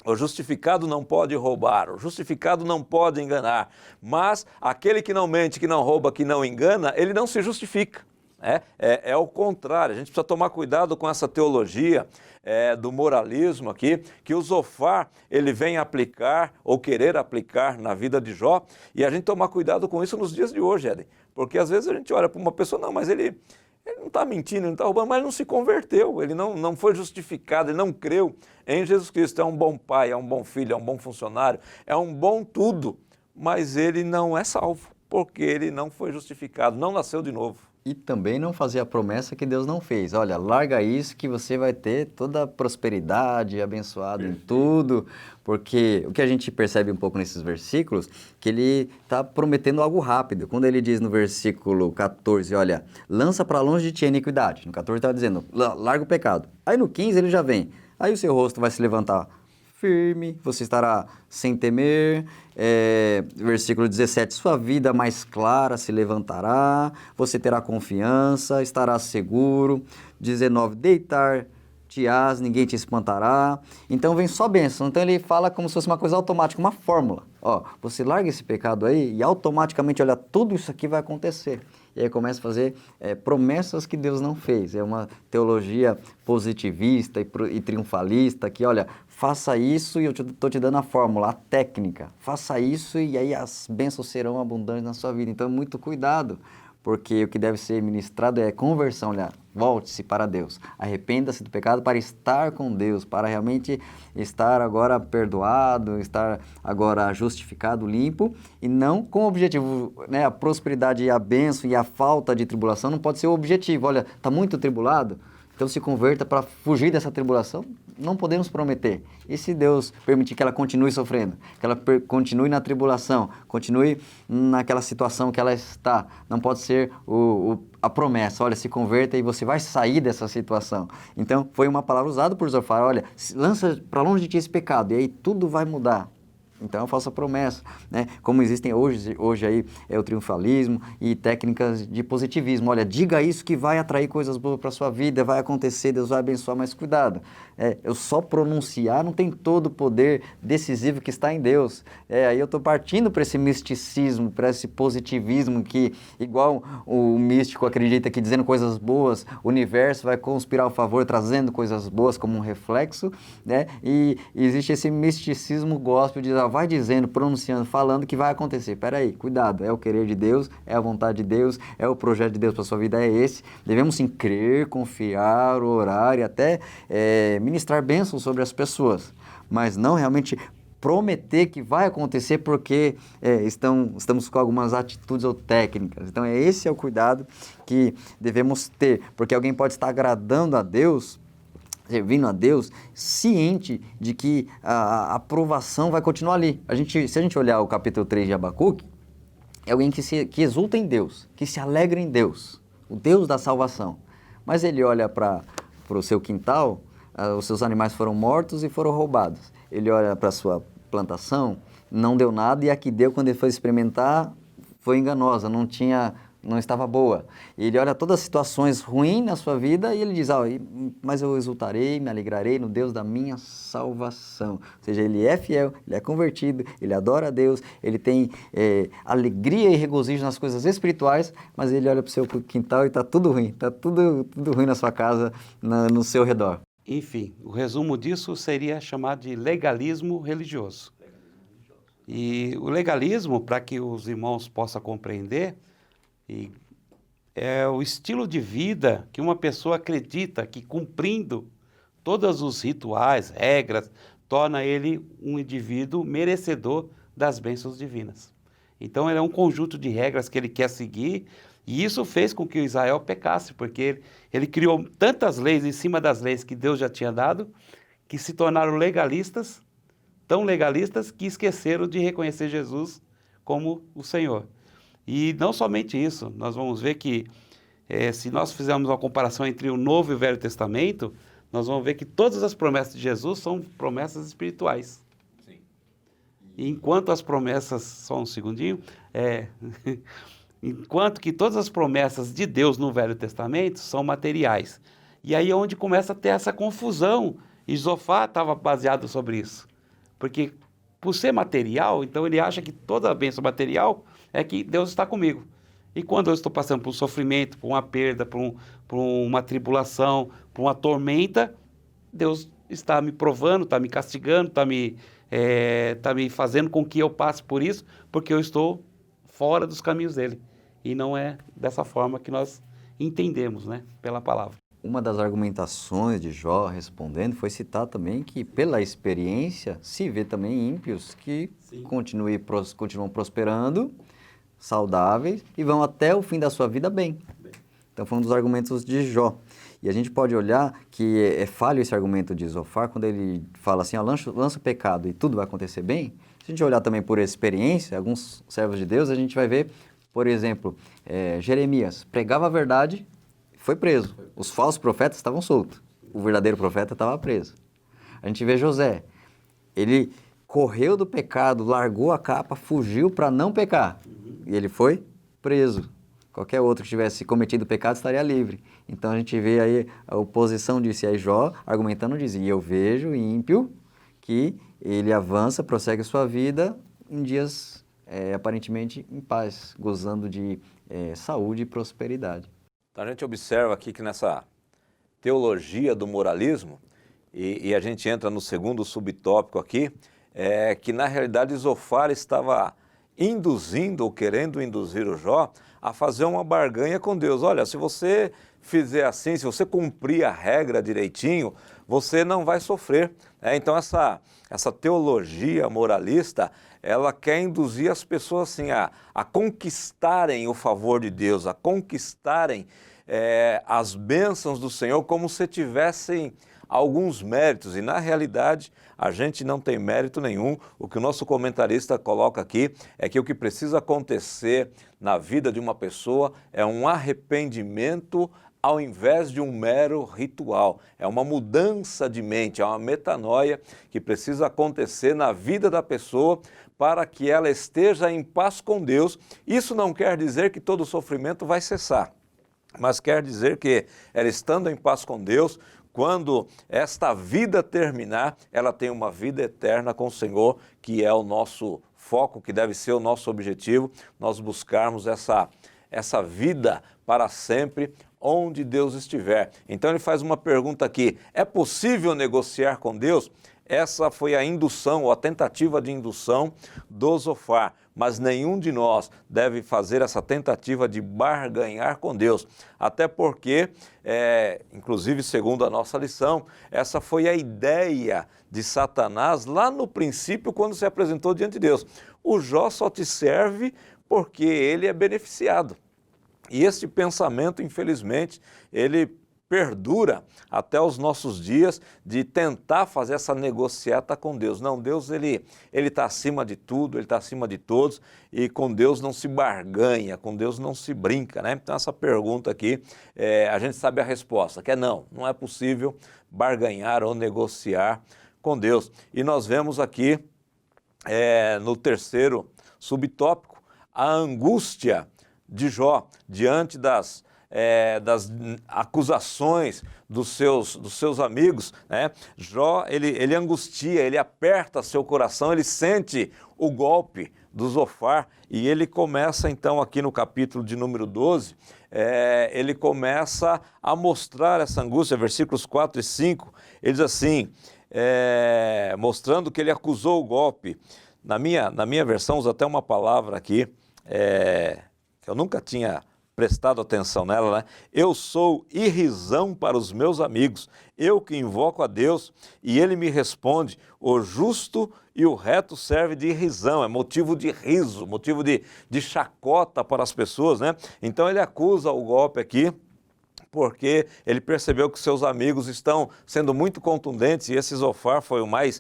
O justificado não pode roubar, o justificado não pode enganar, mas aquele que não mente, que não rouba, que não engana, ele não se justifica. É o contrário. A gente precisa tomar cuidado com essa teologia do moralismo aqui, que o Zofar ele vem aplicar ou querer aplicar na vida de Jó, e a gente tomar cuidado com isso nos dias de hoje, Éden. Porque às vezes a gente olha para uma pessoa, não, mas ele não está mentindo, ele não está roubando, mas ele não se converteu, ele não foi justificado, ele não creu em Jesus Cristo. É um bom pai, é um bom filho, é um bom funcionário, é um bom tudo, mas ele não é salvo, porque ele não foi justificado, não nasceu de novo. E também não fazer a promessa que Deus não fez. Olha, larga isso que você vai ter toda a prosperidade, abençoado em tudo, porque o que a gente percebe um pouco nesses versículos, que ele está prometendo algo rápido. Quando ele diz no versículo 14, olha, lança para longe de ti a iniquidade. No 14 está dizendo, larga o pecado. Aí no 15 ele já vem, aí o seu rosto vai se levantar firme, você estará sem temer. Versículo 17, sua vida mais clara se levantará, você terá confiança, estará seguro. 19, deitar-te-ás, ninguém te espantará. Então vem só bênção. Então ele fala como se fosse uma coisa automática, uma fórmula. Ó, você larga esse pecado aí e automaticamente, olha, tudo isso aqui vai acontecer. E aí começa a fazer promessas que Deus não fez. É uma teologia positivista e triunfalista que, olha, faça isso e eu estou te dando a fórmula, a técnica. Faça isso e aí as bênçãos serão abundantes na sua vida. Então, muito cuidado, porque o que deve ser ministrado é conversão. Olha, volte-se para Deus. Arrependa-se do pecado para estar com Deus, para realmente estar agora perdoado, estar agora justificado, limpo, e não com o objetivo, né? A prosperidade e a bênção e a falta de tribulação não pode ser o objetivo. Olha, está muito tribulado? Então se converta para fugir dessa tribulação? Não podemos prometer. E se Deus permitir que ela continue sofrendo, que ela continue na tribulação, continue naquela situação que ela está, não pode ser a promessa, olha, se converta e você vai sair dessa situação. Então foi uma palavra usada por Zofar, olha, lança para longe de ti esse pecado e aí tudo vai mudar. Então eu faço a promessa, né? Como existem hoje aí o triunfalismo e técnicas de positivismo. Olha, diga isso que vai atrair coisas boas para a sua vida, vai acontecer, Deus vai abençoar, mas cuidado. Eu só pronunciar não tem todo o poder decisivo que está em Deus. Aí eu estou partindo para esse misticismo, para esse positivismo que, igual o místico acredita que dizendo coisas boas, o universo vai conspirar ao favor, trazendo coisas boas como um reflexo, né? E existe esse misticismo gospel de vai dizendo, pronunciando, falando que vai acontecer. Peraí, cuidado, é o querer de Deus, é a vontade de Deus, é o projeto de Deus para a sua vida, é esse. Devemos sim crer, confiar, orar e até ministrar bênçãos sobre as pessoas, mas não realmente prometer que vai acontecer porque estamos com algumas atitudes ou técnicas. Então esse é o cuidado que devemos ter, porque alguém pode estar agradando a Deus, servindo a Deus, ciente de que a aprovação vai continuar ali. Se a gente olhar o capítulo 3 de Abacuque, é alguém que exulta em Deus, que se alegra em Deus, o Deus da salvação. Mas ele olha para o seu quintal, os seus animais foram mortos e foram roubados. Ele olha para a sua plantação, não deu nada, e a que deu, quando ele foi experimentar, foi enganosa, não estava boa. E ele olha todas as situações ruins na sua vida e ele diz, mas eu exultarei, me alegrarei no Deus da minha salvação. Ou seja, ele é fiel, ele é convertido, ele adora a Deus, ele tem alegria e regozijo nas coisas espirituais, mas ele olha para o seu quintal e está tudo ruim, está tudo ruim na sua casa, no seu redor. Enfim, o resumo disso seria chamado de legalismo religioso. E o legalismo, para que os irmãos possam compreender, é o estilo de vida que uma pessoa acredita que cumprindo todos os rituais, regras, torna ele um indivíduo merecedor das bênçãos divinas. Então ele é um conjunto de regras que ele quer seguir, e isso fez com que o Israel pecasse, porque ele criou tantas leis em cima das leis que Deus já tinha dado, que se tornaram legalistas, tão legalistas que esqueceram de reconhecer Jesus como o Senhor. E não somente isso, nós vamos ver que se nós fizermos uma comparação entre o Novo e o Velho Testamento, nós vamos ver que todas as promessas de Jesus são promessas espirituais. Sim. E enquanto as promessas, só um segundinho, enquanto que todas as promessas de Deus no Velho Testamento são materiais. E aí é onde começa a ter essa confusão, e Zofar estava baseado sobre isso. Porque por ser material, então ele acha que toda a bênção material é que Deus está comigo. E quando eu estou passando por um sofrimento, por uma perda, por uma tribulação, por uma tormenta, Deus está me provando, está me castigando, está me fazendo com que eu passe por isso, porque eu estou fora dos caminhos dele. E não é dessa forma que nós entendemos, né, pela palavra. Uma das argumentações de Jó respondendo foi citar também que, pela experiência, se vê também ímpios que continuam prosperando, saudáveis e vão até o fim da sua vida bem. Então foi um dos argumentos de Jó. E a gente pode olhar que é falho esse argumento de Zofar quando ele fala assim, lança o pecado e tudo vai acontecer bem. Se a gente olhar também por experiência, alguns servos de Deus, a gente vai ver, por exemplo, Jeremias pregava a verdade, foi preso. Os falsos profetas estavam soltos. O verdadeiro profeta estava preso. A gente vê José. Ele correu do pecado, largou a capa, fugiu para não pecar. E ele foi preso. Qualquer outro que tivesse cometido pecado estaria livre. Então a gente vê aí a oposição disso. E aí Jó, argumentando, dizia, e eu vejo ímpio que ele avança, prossegue sua vida em dias aparentemente em paz, gozando de saúde e prosperidade. Então a gente observa aqui que nessa teologia do moralismo, e a gente entra no segundo subtópico aqui, que na realidade Zofar estava induzindo ou querendo induzir o Jó a fazer uma barganha com Deus. Olha, se você fizer assim, se você cumprir a regra direitinho, você não vai sofrer. Então essa teologia moralista, ela quer induzir as pessoas assim, a conquistarem o favor de Deus, a conquistarem as bênçãos do Senhor como se tivessem alguns méritos, e na realidade a gente não tem mérito nenhum. O que o nosso comentarista coloca aqui é que o que precisa acontecer na vida de uma pessoa é um arrependimento ao invés de um mero ritual. É uma mudança de mente, é uma metanoia que precisa acontecer na vida da pessoa para que ela esteja em paz com Deus. Isso não quer dizer que todo sofrimento vai cessar, mas quer dizer que ela estando em paz com Deus, quando esta vida terminar, ela tem uma vida eterna com o Senhor, que é o nosso foco, que deve ser o nosso objetivo, nós buscarmos essa vida para sempre, onde Deus estiver. Então ele faz uma pergunta aqui, é possível negociar com Deus? Essa foi a indução, ou a tentativa de indução do Zofar, mas nenhum de nós deve fazer essa tentativa de barganhar com Deus, até porque, inclusive segundo a nossa lição, essa foi a ideia de Satanás lá no princípio, quando se apresentou diante de Deus. O Jó só te serve porque ele é beneficiado. E este pensamento, infelizmente, ele perdura até os nossos dias, de tentar fazer essa negociata com Deus. Não, Deus ele está acima de tudo, ele está acima de todos, e com Deus não se barganha, com Deus não se brinca, né? Então essa pergunta aqui, a gente sabe a resposta, que é não é possível barganhar ou negociar com Deus. E nós vemos aqui, no terceiro subtópico, a angústia de Jó diante das acusações dos seus amigos, né? Jó, ele angustia, ele aperta seu coração, ele sente o golpe do Zofar, e ele começa então aqui no capítulo de número 12, ele começa a mostrar essa angústia, versículos 4 e 5, ele diz assim, mostrando que ele acusou o golpe. Na minha versão usa até uma palavra aqui, que eu nunca tinha prestado atenção nela, né? Eu sou irrisão para os meus amigos, eu que invoco a Deus e ele me responde, o justo e o reto serve de irrisão, é motivo de riso, motivo de chacota para as pessoas, né? Então ele acusa o golpe aqui, porque ele percebeu que seus amigos estão sendo muito contundentes, e esse Zofar foi o mais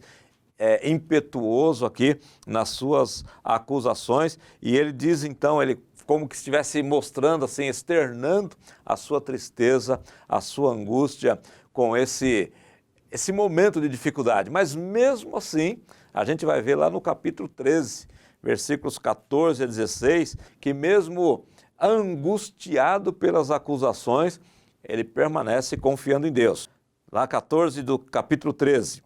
impetuoso aqui nas suas acusações, e ele diz então, ele como que estivesse mostrando assim, externando a sua tristeza, a sua angústia com esse momento de dificuldade. Mas mesmo assim, a gente vai ver lá no capítulo 13, versículos 14 a 16, que mesmo angustiado pelas acusações, ele permanece confiando em Deus. Lá 14 do capítulo 13.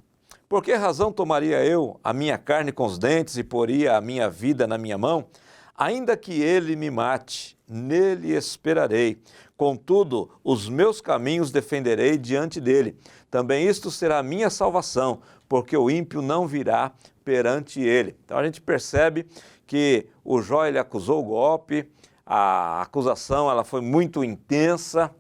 Por que razão tomaria eu a minha carne com os dentes e poria a minha vida na minha mão? Ainda que ele me mate, nele esperarei. Contudo, os meus caminhos defenderei diante dele. Também isto será a minha salvação, porque o ímpio não virá perante ele. Então a gente percebe que o Jó ele acusou o golpe, a acusação ela foi muito intensa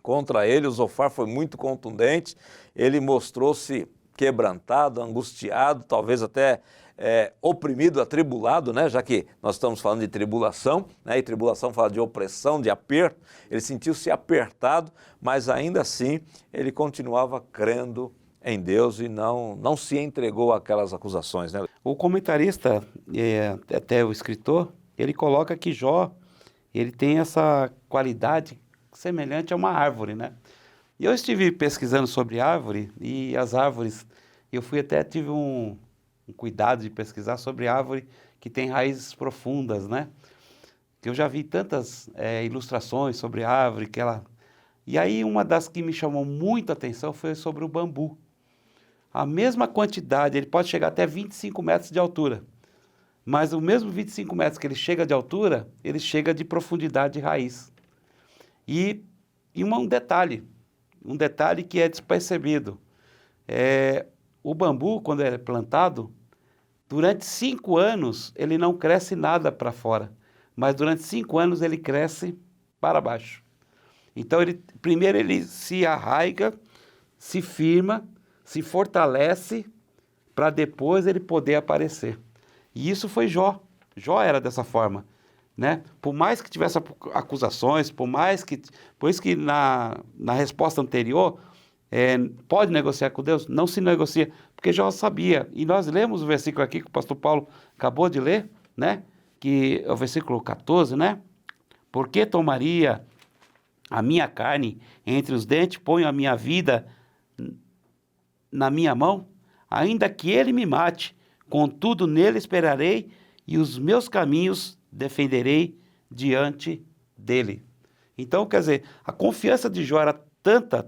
contra ele, o Zofar foi muito contundente, ele mostrou-se quebrantado, angustiado, talvez até oprimido, atribulado, né? Já que nós estamos falando de tribulação, né? E tribulação fala de opressão, de aperto, ele sentiu-se apertado, mas ainda assim ele continuava crendo em Deus e não se entregou àquelas acusações, né? O comentarista, até o escritor, ele coloca que Jó, ele tem essa qualidade semelhante a uma árvore, né? E eu estive pesquisando sobre árvore e as árvores, tive um cuidado de pesquisar sobre árvore que tem raízes profundas, né? Eu já vi tantas ilustrações sobre árvore que ela... E aí uma das que me chamou muita atenção foi sobre o bambu. A mesma quantidade, ele pode chegar até 25 metros de altura, mas o mesmo 25 metros que ele chega de altura, ele chega de profundidade de raiz. E um detalhe que é despercebido, o bambu, quando é plantado, durante 5 anos ele não cresce nada para fora, mas durante 5 anos ele cresce para baixo. Então primeiro ele se arraiga, se firma, se fortalece, para depois ele poder aparecer. E isso foi Jó. Jó era dessa forma, né? Por mais que tivesse acusações, por isso que na resposta anterior, pode negociar com Deus? Não se negocia, porque Jó sabia. E nós lemos o versículo aqui que o pastor Paulo acabou de ler, né? Que é o versículo 14, né? Por que tomaria a minha carne entre os dentes, ponho a minha vida na minha mão? Ainda que ele me mate, contudo nele esperarei e os meus caminhos defenderei diante dele. Então, quer dizer, a confiança de Jó era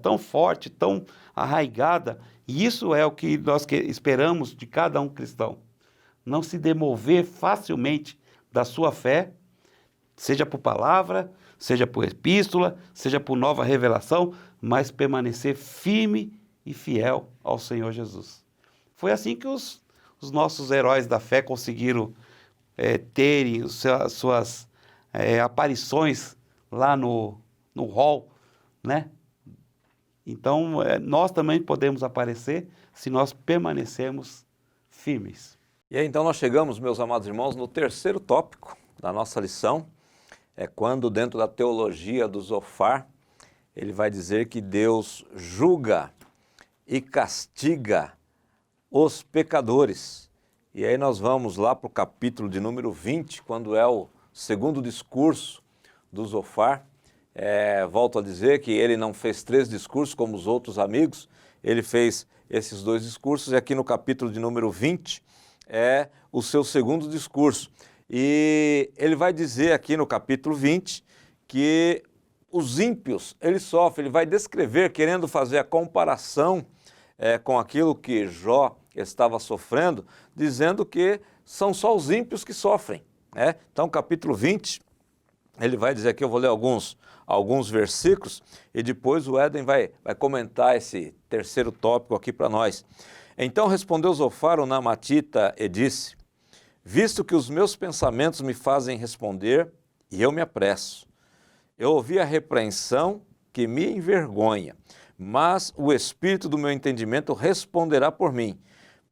tão forte, tão arraigada, e isso é o que nós esperamos de cada um cristão. Não se demover facilmente da sua fé, seja por palavra, seja por epístola, seja por nova revelação, mas permanecer firme e fiel ao Senhor Jesus. Foi assim que os nossos heróis da fé conseguiram terem as suas aparições lá no hall, né? Então, nós também podemos aparecer se nós permanecermos firmes. E aí, então, nós chegamos, meus amados irmãos, no terceiro tópico da nossa lição, é quando, dentro da teologia do Zofar, ele vai dizer que Deus julga e castiga os pecadores. E aí nós vamos lá para o capítulo de número 20, quando é o segundo discurso do Zofar. Volto a dizer que ele não fez 3 discursos como os outros amigos, ele fez esses 2 discursos, e aqui no capítulo de número 20 é o seu segundo discurso. E ele vai dizer aqui no capítulo 20 que os ímpios, ele sofre, ele vai descrever, querendo fazer a comparação com aquilo que Jó estava sofrendo, dizendo que são só os ímpios que sofrem, né? Então, capítulo 20, ele vai dizer aqui, eu vou ler alguns versículos, e depois o Éden vai comentar esse terceiro tópico aqui para nós. Então respondeu Zofar o Namatita e disse: visto que os meus pensamentos me fazem responder, e eu me apresso. Eu ouvi a repreensão que me envergonha, mas o espírito do meu entendimento responderá por mim.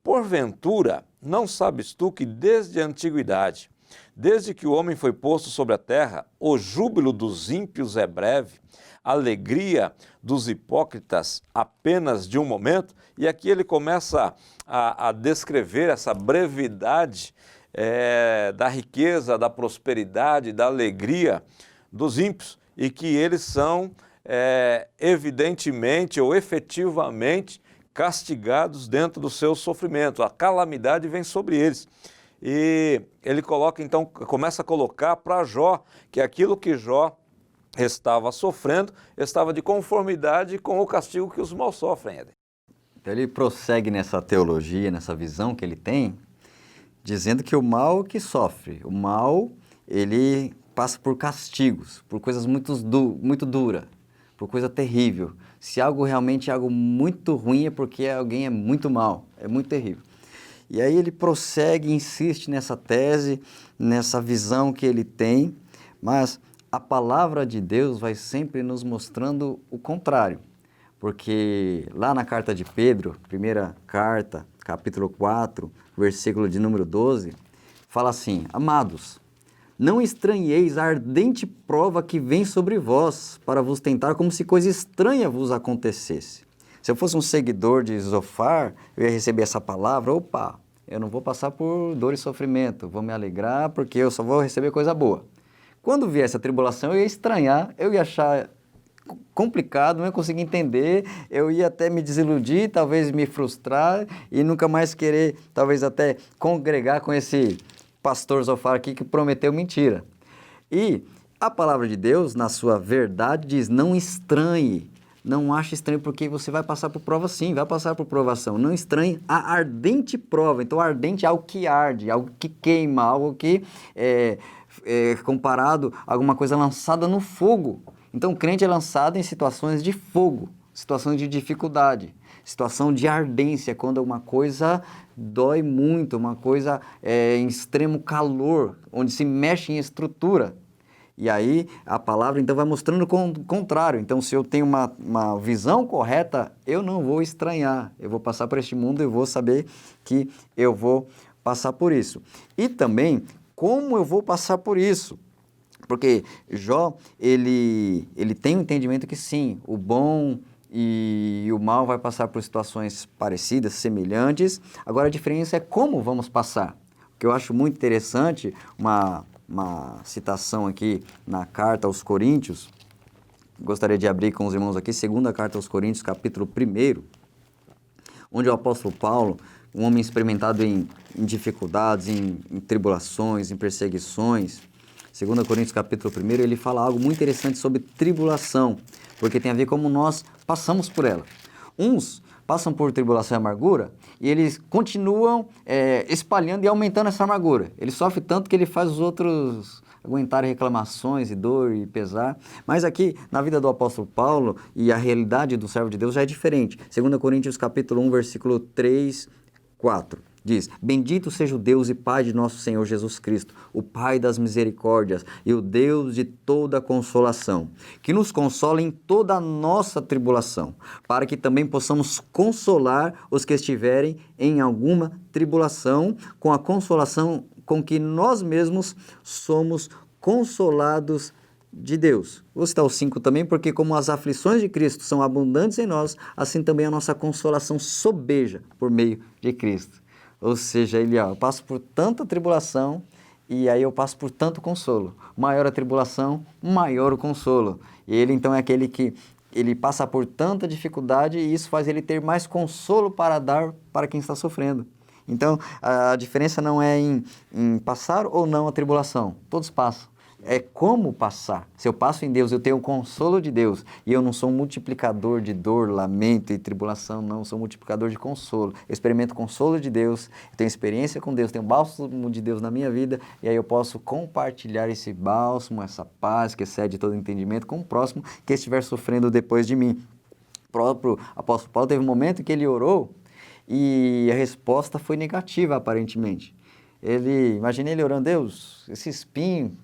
Porventura, não sabes tu que desde a antiguidade, desde que o homem foi posto sobre a terra, o júbilo dos ímpios é breve, a alegria dos hipócritas apenas de um momento? E aqui ele começa a descrever essa brevidade da riqueza, da prosperidade, da alegria dos ímpios, e que eles são evidentemente ou efetivamente castigados dentro do seu sofrimento. A calamidade vem sobre eles. E ele começa a colocar para Jó que aquilo que Jó estava sofrendo estava de conformidade com o castigo que os maus sofrem. Então ele prossegue nessa teologia, nessa visão que ele tem, dizendo que o mal que sofre, o mal, ele passa por castigos, por coisas muito duras, por coisa terrível. Se algo realmente é algo muito ruim é porque alguém é muito mal, é muito terrível. E aí ele prossegue e insiste nessa tese, nessa visão que ele tem, mas a palavra de Deus vai sempre nos mostrando o contrário. Porque lá na carta de Pedro, primeira carta, capítulo 4, versículo de número 12, fala assim: Amados, não estranheis a ardente prova que vem sobre vós, para vos tentar como se coisa estranha vos acontecesse. Se eu fosse um seguidor de Zofar, eu ia receber essa palavra, opa, eu não vou passar por dor e sofrimento, vou me alegrar porque eu só vou receber coisa boa. Quando viesse a tribulação, eu ia estranhar, eu ia achar complicado, não ia conseguir entender, eu ia até me desiludir, talvez me frustrar e nunca mais querer, talvez até congregar com esse pastor Zofar aqui que prometeu mentira. E a palavra de Deus, na sua verdade, diz: não estranhe, não ache estranho, porque você vai passar por prova sim, vai passar por provação. Não estranhe a ardente prova. Então, ardente é algo que arde, algo que queima, algo que é comparado a alguma coisa lançada no fogo. Então, o crente é lançado em situações de fogo, situações de dificuldade, situação de ardência, quando uma coisa dói muito, uma coisa em extremo calor, onde se mexe em estrutura. E aí a palavra então vai mostrando o contrário. Então, se eu tenho uma visão correta, eu não vou estranhar. Eu vou passar por este mundo e vou saber que eu vou passar por isso. E também, como eu vou passar por isso? Porque Jó, ele tem um entendimento que sim, o bom e o mal vai passar por situações parecidas, semelhantes. Agora a diferença é como vamos passar. O que eu acho muito interessante, uma citação aqui na carta aos Coríntios, gostaria de abrir com os irmãos aqui, segunda carta aos Coríntios, capítulo 1, onde o apóstolo Paulo, um homem experimentado em dificuldades, em tribulações, em perseguições, 2 Coríntios capítulo 1, ele fala algo muito interessante sobre tribulação, porque tem a ver como nós passamos por ela. Uns passam por tribulação e amargura e eles continuam espalhando e aumentando essa amargura. Ele sofre tanto que ele faz os outros aguentarem reclamações e dor e pesar. Mas aqui, na vida do apóstolo Paulo e a realidade do servo de Deus já é diferente. 2 Coríntios capítulo 1, versículo 3, 4. Diz: Bendito seja o Deus e Pai de nosso Senhor Jesus Cristo, o Pai das misericórdias e o Deus de toda consolação, que nos consola em toda a nossa tribulação, para que também possamos consolar os que estiverem em alguma tribulação, com a consolação com que nós mesmos somos consolados de Deus. Vou citar o 5 também, porque como as aflições de Cristo são abundantes em nós, assim também a nossa consolação sobeja por meio de Cristo. Ou seja, eu passo por tanta tribulação e aí eu passo por tanto consolo. Maior a tribulação, maior o consolo. E ele então é aquele que ele passa por tanta dificuldade e isso faz ele ter mais consolo para dar para quem está sofrendo. Então, a diferença não é em passar ou não a tribulação. Todos passam. É como passar. Se eu passo em Deus, eu tenho o consolo de Deus. E eu não sou um multiplicador de dor, lamento e tribulação, não. Eu sou um multiplicador de consolo. Eu experimento o consolo de Deus, eu tenho experiência com Deus, tenho o bálsamo de Deus na minha vida. E aí eu posso compartilhar esse bálsamo, essa paz que excede todo entendimento com o próximo que estiver sofrendo depois de mim. O próprio apóstolo Paulo teve um momento que ele orou e a resposta foi negativa, aparentemente. Imaginei ele orando: Deus, esse espinho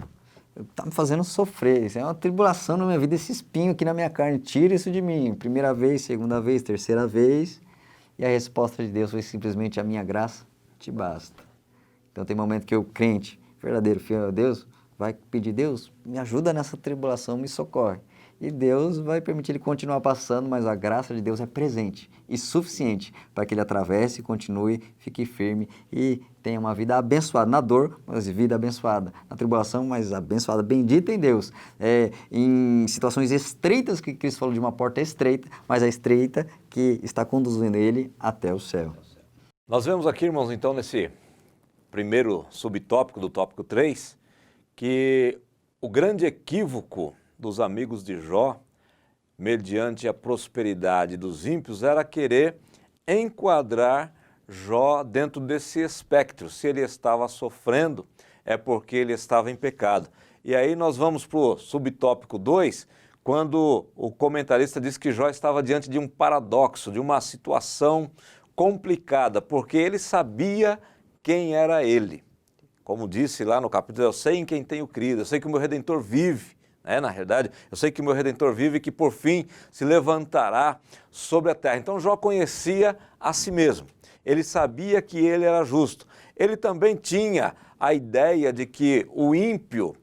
está me fazendo sofrer, isso é uma tribulação na minha vida, esse espinho aqui na minha carne, tira isso de mim. Primeira vez, segunda vez, terceira vez, e a resposta de Deus foi simplesmente: a minha graça te basta. Então tem momento que o crente, verdadeiro fiel a Deus, vai pedir: Deus, me ajuda nessa tribulação, me socorre. E Deus vai permitir ele continuar passando, mas a graça de Deus é presente e suficiente para que ele atravesse, continue, fique firme e tenha uma vida abençoada. Na dor, mas vida abençoada. Na tribulação, mas abençoada. Bendita em Deus. Em situações estreitas, que Cristo falou de uma porta estreita, mas a estreita que está conduzindo ele até o céu. Nós vemos aqui, irmãos, então, nesse primeiro subtópico do tópico 3, que o grande equívoco dos amigos de Jó, mediante a prosperidade dos ímpios, era querer enquadrar Jó dentro desse espectro. Se ele estava sofrendo, é porque ele estava em pecado. E aí nós vamos para o subtópico 2, quando o comentarista diz que Jó estava diante de um paradoxo, de uma situação complicada, porque ele sabia quem era ele. Como disse lá no capítulo, eu sei em quem tenho crido, eu sei que o meu Redentor vive. Na realidade, eu sei que o meu Redentor vive e que por fim se levantará sobre a terra. Então Jó conhecia a si mesmo, ele sabia que ele era justo. Ele também tinha a ideia de que o ímpio,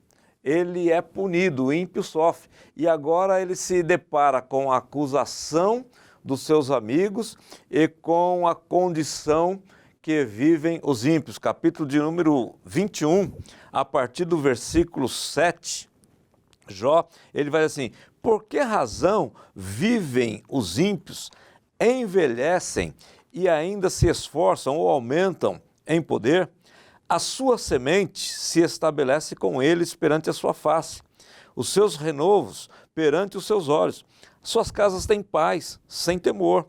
ele é punido, o ímpio sofre. E agora ele se depara com a acusação dos seus amigos e com a condição que vivem os ímpios. Capítulo de número 21, a partir do versículo 7, Jó, ele vai dizer assim: por que razão vivem os ímpios, envelhecem e ainda se esforçam ou aumentam em poder? A sua semente se estabelece com eles perante a sua face, os seus renovos perante os seus olhos. Suas casas têm paz, sem temor.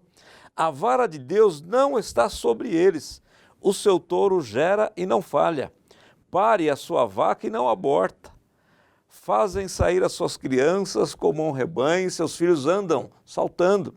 A vara de Deus não está sobre eles. O seu touro gera e não falha. Pare a sua vaca e não aborta. Fazem sair as suas crianças como um rebanho, e seus filhos andam saltando.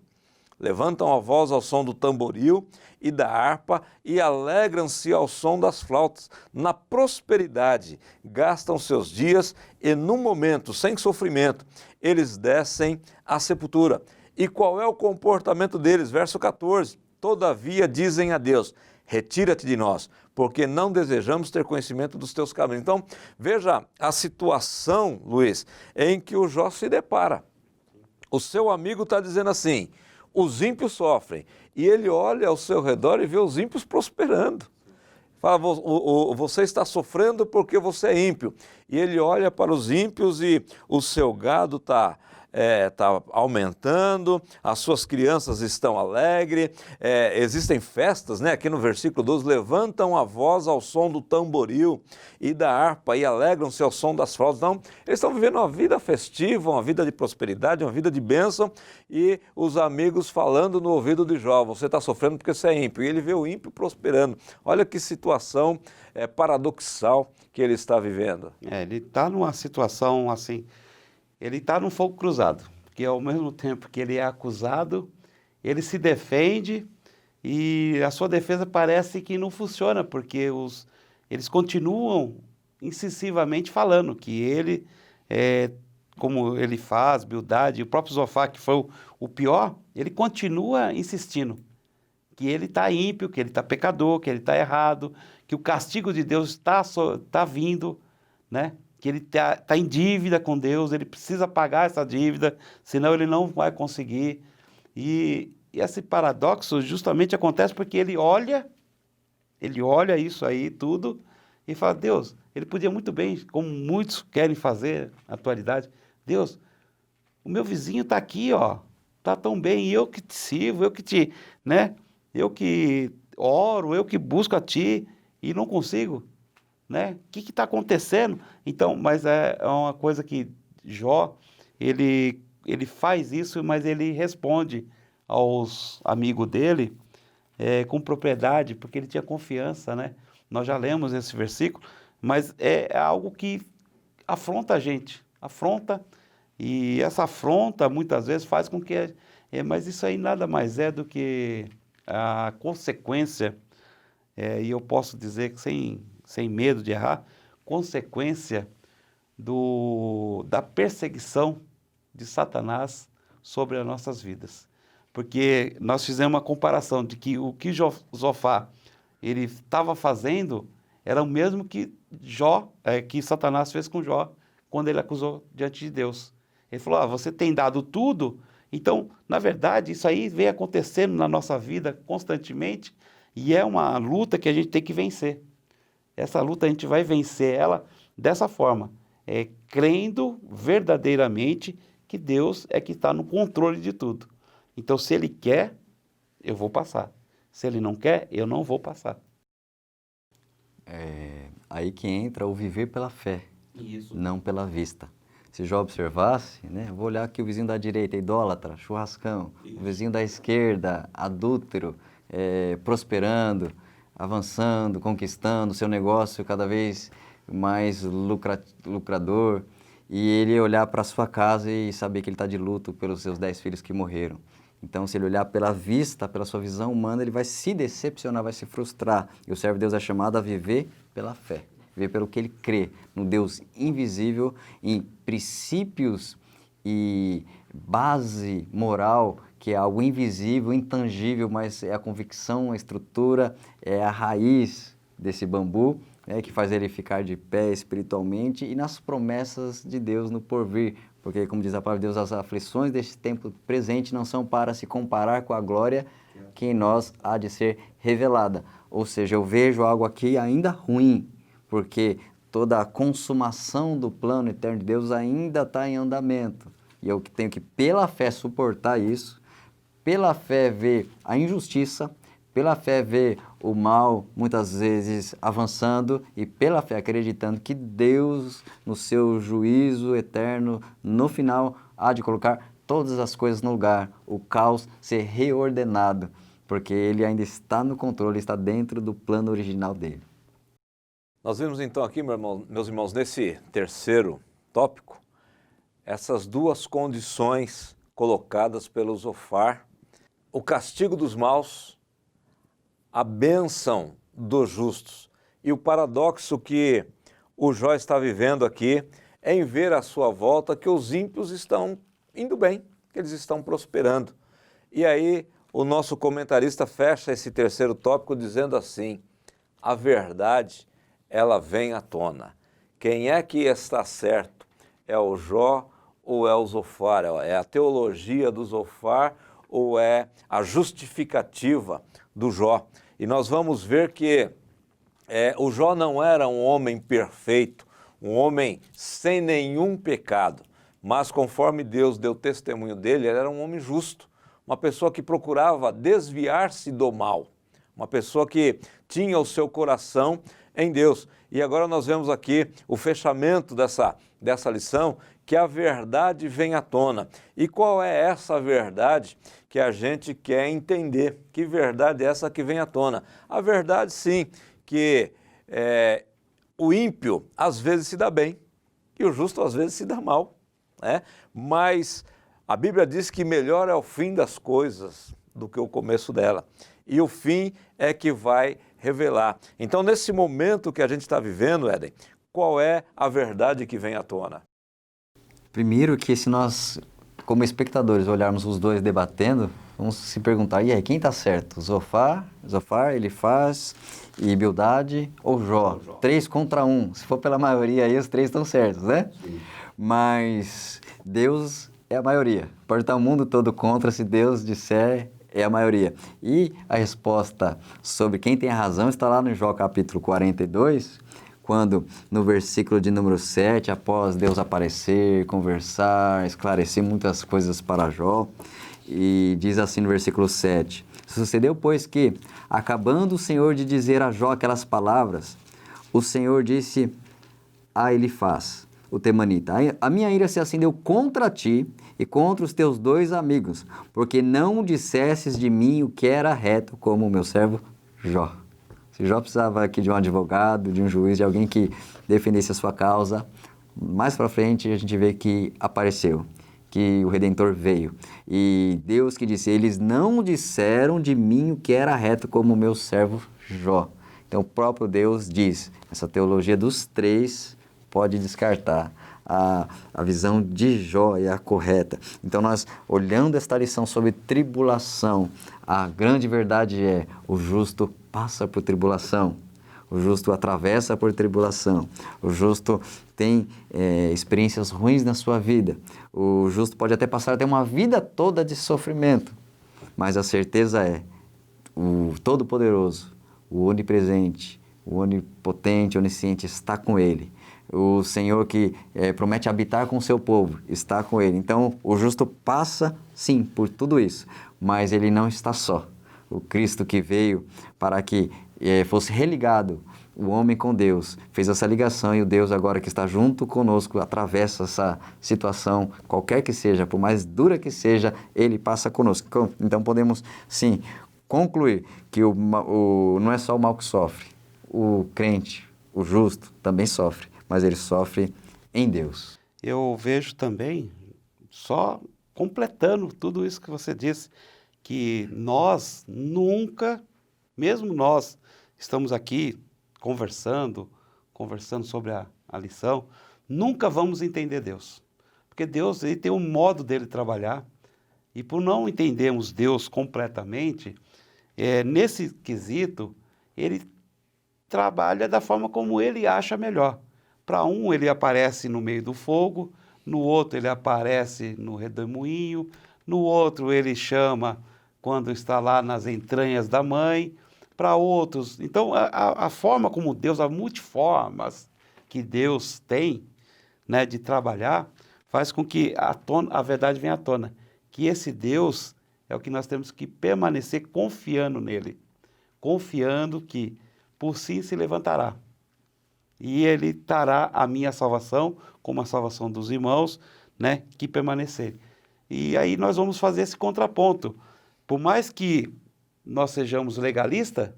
Levantam a voz ao som do tamboril e da harpa e alegram-se ao som das flautas. Na prosperidade gastam seus dias e num momento sem sofrimento eles descem à sepultura. E qual é o comportamento deles? Verso 14. Todavia dizem a Deus: retira-te de nós, porque não desejamos ter conhecimento dos teus caminhos. Então, veja a situação, Luiz, em que o Jó se depara. O seu amigo está dizendo assim: os ímpios sofrem. E ele olha ao seu redor e vê os ímpios prosperando. Fala, você está sofrendo porque você é ímpio. E ele olha para os ímpios e o seu gado está aumentando, as suas crianças estão alegres, existem festas, né? Aqui no versículo 12, levantam a voz ao som do tamboril e da harpa e alegram-se ao som das flautas. Então, eles estão vivendo uma vida festiva, uma vida de prosperidade, uma vida de bênção, e os amigos falando no ouvido de Jó: você está sofrendo porque você é ímpio. E ele vê o ímpio prosperando. Olha que situação paradoxal que ele está vivendo. Ele está numa situação assim. Ele está num fogo cruzado, porque ao mesmo tempo que ele é acusado, ele se defende e a sua defesa parece que não funciona, porque eles continuam incisivamente falando que ele, como ele faz, Bildade, e o próprio Zofar, que foi o pior, ele continua insistindo que ele está ímpio, que ele está pecador, que ele está errado, que o castigo de Deus está vindo, né? Que ele está em dívida com Deus, ele precisa pagar essa dívida, senão ele não vai conseguir. E esse paradoxo justamente acontece porque ele olha isso aí tudo e fala: Deus, ele podia muito bem, como muitos querem fazer na atualidade: Deus, o meu vizinho está aqui, ó, está tão bem, e eu que te sirvo, eu que te, né, eu que oro, eu que busco a ti e não consigo. Né? O que está acontecendo? Então, mas é uma coisa que Jó, ele faz isso, mas ele responde aos amigos dele com propriedade, porque ele tinha confiança, né? Nós já lemos esse versículo, mas é algo que afronta a gente, e essa afronta muitas vezes faz com que... mas isso aí nada mais é do que a consequência, e eu posso dizer que sem medo de errar, consequência da perseguição de Satanás sobre as nossas vidas. Porque nós fizemos uma comparação de que o que Zofar ele estava fazendo era o mesmo que que Satanás fez com Jó quando ele acusou diante de Deus. Ele falou: você tem dado tudo, então, na verdade, isso aí vem acontecendo na nossa vida constantemente e é uma luta que a gente tem que vencer. Essa luta a gente vai vencer ela dessa forma, crendo verdadeiramente que Deus é que está no controle de tudo. Então, se Ele quer, eu vou passar. Se Ele não quer, eu não vou passar. Aí que entra o viver pela fé, Isso. não pela vista. Se Jó observasse, né, eu vou olhar aqui o vizinho da direita, idólatra, churrascão, o vizinho da esquerda, adúltero, prosperando, avançando, conquistando o seu negócio cada vez mais lucrador, e ele olhar para sua casa e saber que ele está de luto pelos seus 10 filhos que morreram. Então, se ele olhar pela vista, pela sua visão humana, ele vai se decepcionar, vai se frustrar. E o servo de Deus é chamado a viver pela fé, viver pelo que ele crê, no Deus invisível, em princípios e base moral, que é algo invisível, intangível, mas é a convicção, a estrutura, é a raiz desse bambu, que faz ele ficar de pé espiritualmente, e nas promessas de Deus no porvir, porque, como diz a palavra de Deus, as aflições deste tempo presente não são para se comparar com a glória que em nós há de ser revelada. Ou seja, eu vejo algo aqui ainda ruim, porque toda a consumação do plano eterno de Deus ainda está em andamento. E eu tenho que, pela fé, suportar isso, pela fé ver a injustiça, pela fé ver o mal, muitas vezes, avançando, e pela fé acreditando que Deus, no seu juízo eterno, no final, há de colocar todas as coisas no lugar, o caos ser reordenado, porque Ele ainda está no controle, está dentro do plano original dele. Nós vimos então aqui, meus irmãos, nesse terceiro tópico, essas duas condições colocadas pelo Zofar: o castigo dos maus, a bênção dos justos. E o paradoxo que o Jó está vivendo aqui é em ver à sua volta que os ímpios estão indo bem, que eles estão prosperando. E aí o nosso comentarista fecha esse terceiro tópico dizendo assim: a verdade, ela vem à tona. Quem é que está certo? É o Jó ou é o Zofar? É a teologia do Zofar ou é a justificativa do Jó? E nós vamos ver que o Jó não era um homem perfeito, um homem sem nenhum pecado, mas conforme Deus deu testemunho dele, ele era um homem justo, uma pessoa que procurava desviar-se do mal, uma pessoa que tinha o seu coração em Deus. E agora nós vemos aqui o fechamento dessa lição, que a verdade vem à tona. E qual é essa verdade que a gente quer entender? Que verdade é essa que vem à tona? A verdade, sim, que o ímpio às vezes se dá bem e o justo às vezes se dá mal, né? Mas a Bíblia diz que melhor é o fim das coisas do que o começo dela. E o fim é que vai revelar. Então, nesse momento que a gente está vivendo, Éden, qual é a verdade que vem à tona? Primeiro que, se nós, como espectadores, olharmos os dois debatendo, vamos se perguntar: e aí, quem está certo? Zofar, Elifaz e Bildade ou Jó? 3 contra 1. Se for pela maioria aí, os 3 estão certos, né? Sim. Mas Deus é a maioria. Pode estar o mundo todo contra, se Deus disser, é a maioria. E a resposta sobre quem tem a razão está lá no Jó capítulo 42, quando no versículo de número 7, após Deus aparecer, conversar, esclarecer muitas coisas para Jó, e diz assim no versículo 7: sucedeu, pois, que, acabando o Senhor de dizer a Jó aquelas palavras, o Senhor disse a Elifaz, o temanita: a minha ira se acendeu contra ti e contra os teus 2 amigos, porque não dissesses de mim o que era reto, como o meu servo Jó. Se Jó precisava aqui de um advogado, de um juiz, de alguém que defendesse a sua causa, mais para frente a gente vê que apareceu, que o Redentor veio. E Deus que disse: eles não disseram de mim o que era reto, como o meu servo Jó. Então o próprio Deus diz. Essa teologia dos 3 pode descartar. A visão de Jó é a correta. Então, nós, olhando esta lição sobre tribulação, a grande verdade é: o justo passa por tribulação, o justo atravessa por tribulação, o justo tem experiências ruins na sua vida, o justo pode até passar até uma vida toda de sofrimento, mas a certeza é: o Todo-Poderoso, o Onipresente, o Onipotente, Onisciente está com ele. O Senhor que promete habitar com o seu povo está com ele. Então, o justo passa, sim, por tudo isso, mas ele não está só. O Cristo que veio para que fosse religado o homem com Deus, fez essa ligação, e o Deus agora que está junto conosco atravessa essa situação, qualquer que seja, por mais dura que seja, ele passa conosco. Então, podemos, sim, concluir que não é só o mal que sofre, o crente, o justo também sofre, mas ele sofre em Deus. Eu vejo também, só completando tudo isso que você disse, que nós nunca, mesmo nós, estamos aqui conversando sobre a lição, nunca vamos entender Deus. Porque Deus, ele tem um modo dele trabalhar, e por não entendermos Deus completamente, nesse quesito, ele trabalha da forma como ele acha melhor. Para um, ele aparece no meio do fogo, no outro, ele aparece no redemoinho, no outro, ele chama quando está lá nas entranhas da mãe, para outros. Então, a forma como Deus, as multiformas que Deus tem, né, de trabalhar, faz com que a verdade venha à tona. Que esse Deus é o que nós temos que permanecer confiando nele, confiando que por si se levantará. E ele trará a minha salvação, como a salvação dos irmãos, né, que permanecerem. E aí nós vamos fazer esse contraponto. Por mais que nós sejamos legalistas,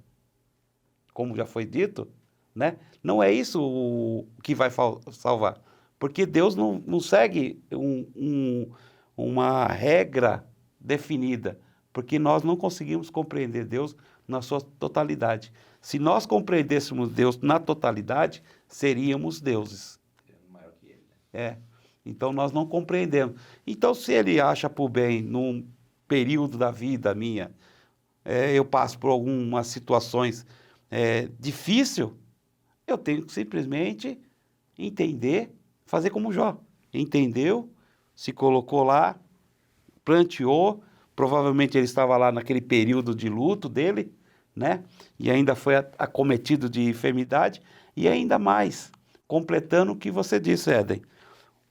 como já foi dito, né, não é isso o que vai salvar. Porque Deus não segue uma regra definida, porque nós não conseguimos compreender Deus na sua totalidade. Se nós compreendêssemos Deus na totalidade, seríamos deuses. Maior que ele, né? Então nós não compreendemos. Então, se ele acha por bem, num período da vida minha, eu passo por algumas situações difíceis, eu tenho que simplesmente entender, fazer como Jó. Entendeu, se colocou lá, planteou, provavelmente ele estava lá naquele período de luto dele, né? E ainda foi acometido de enfermidade, e ainda mais, completando o que você disse, Éden.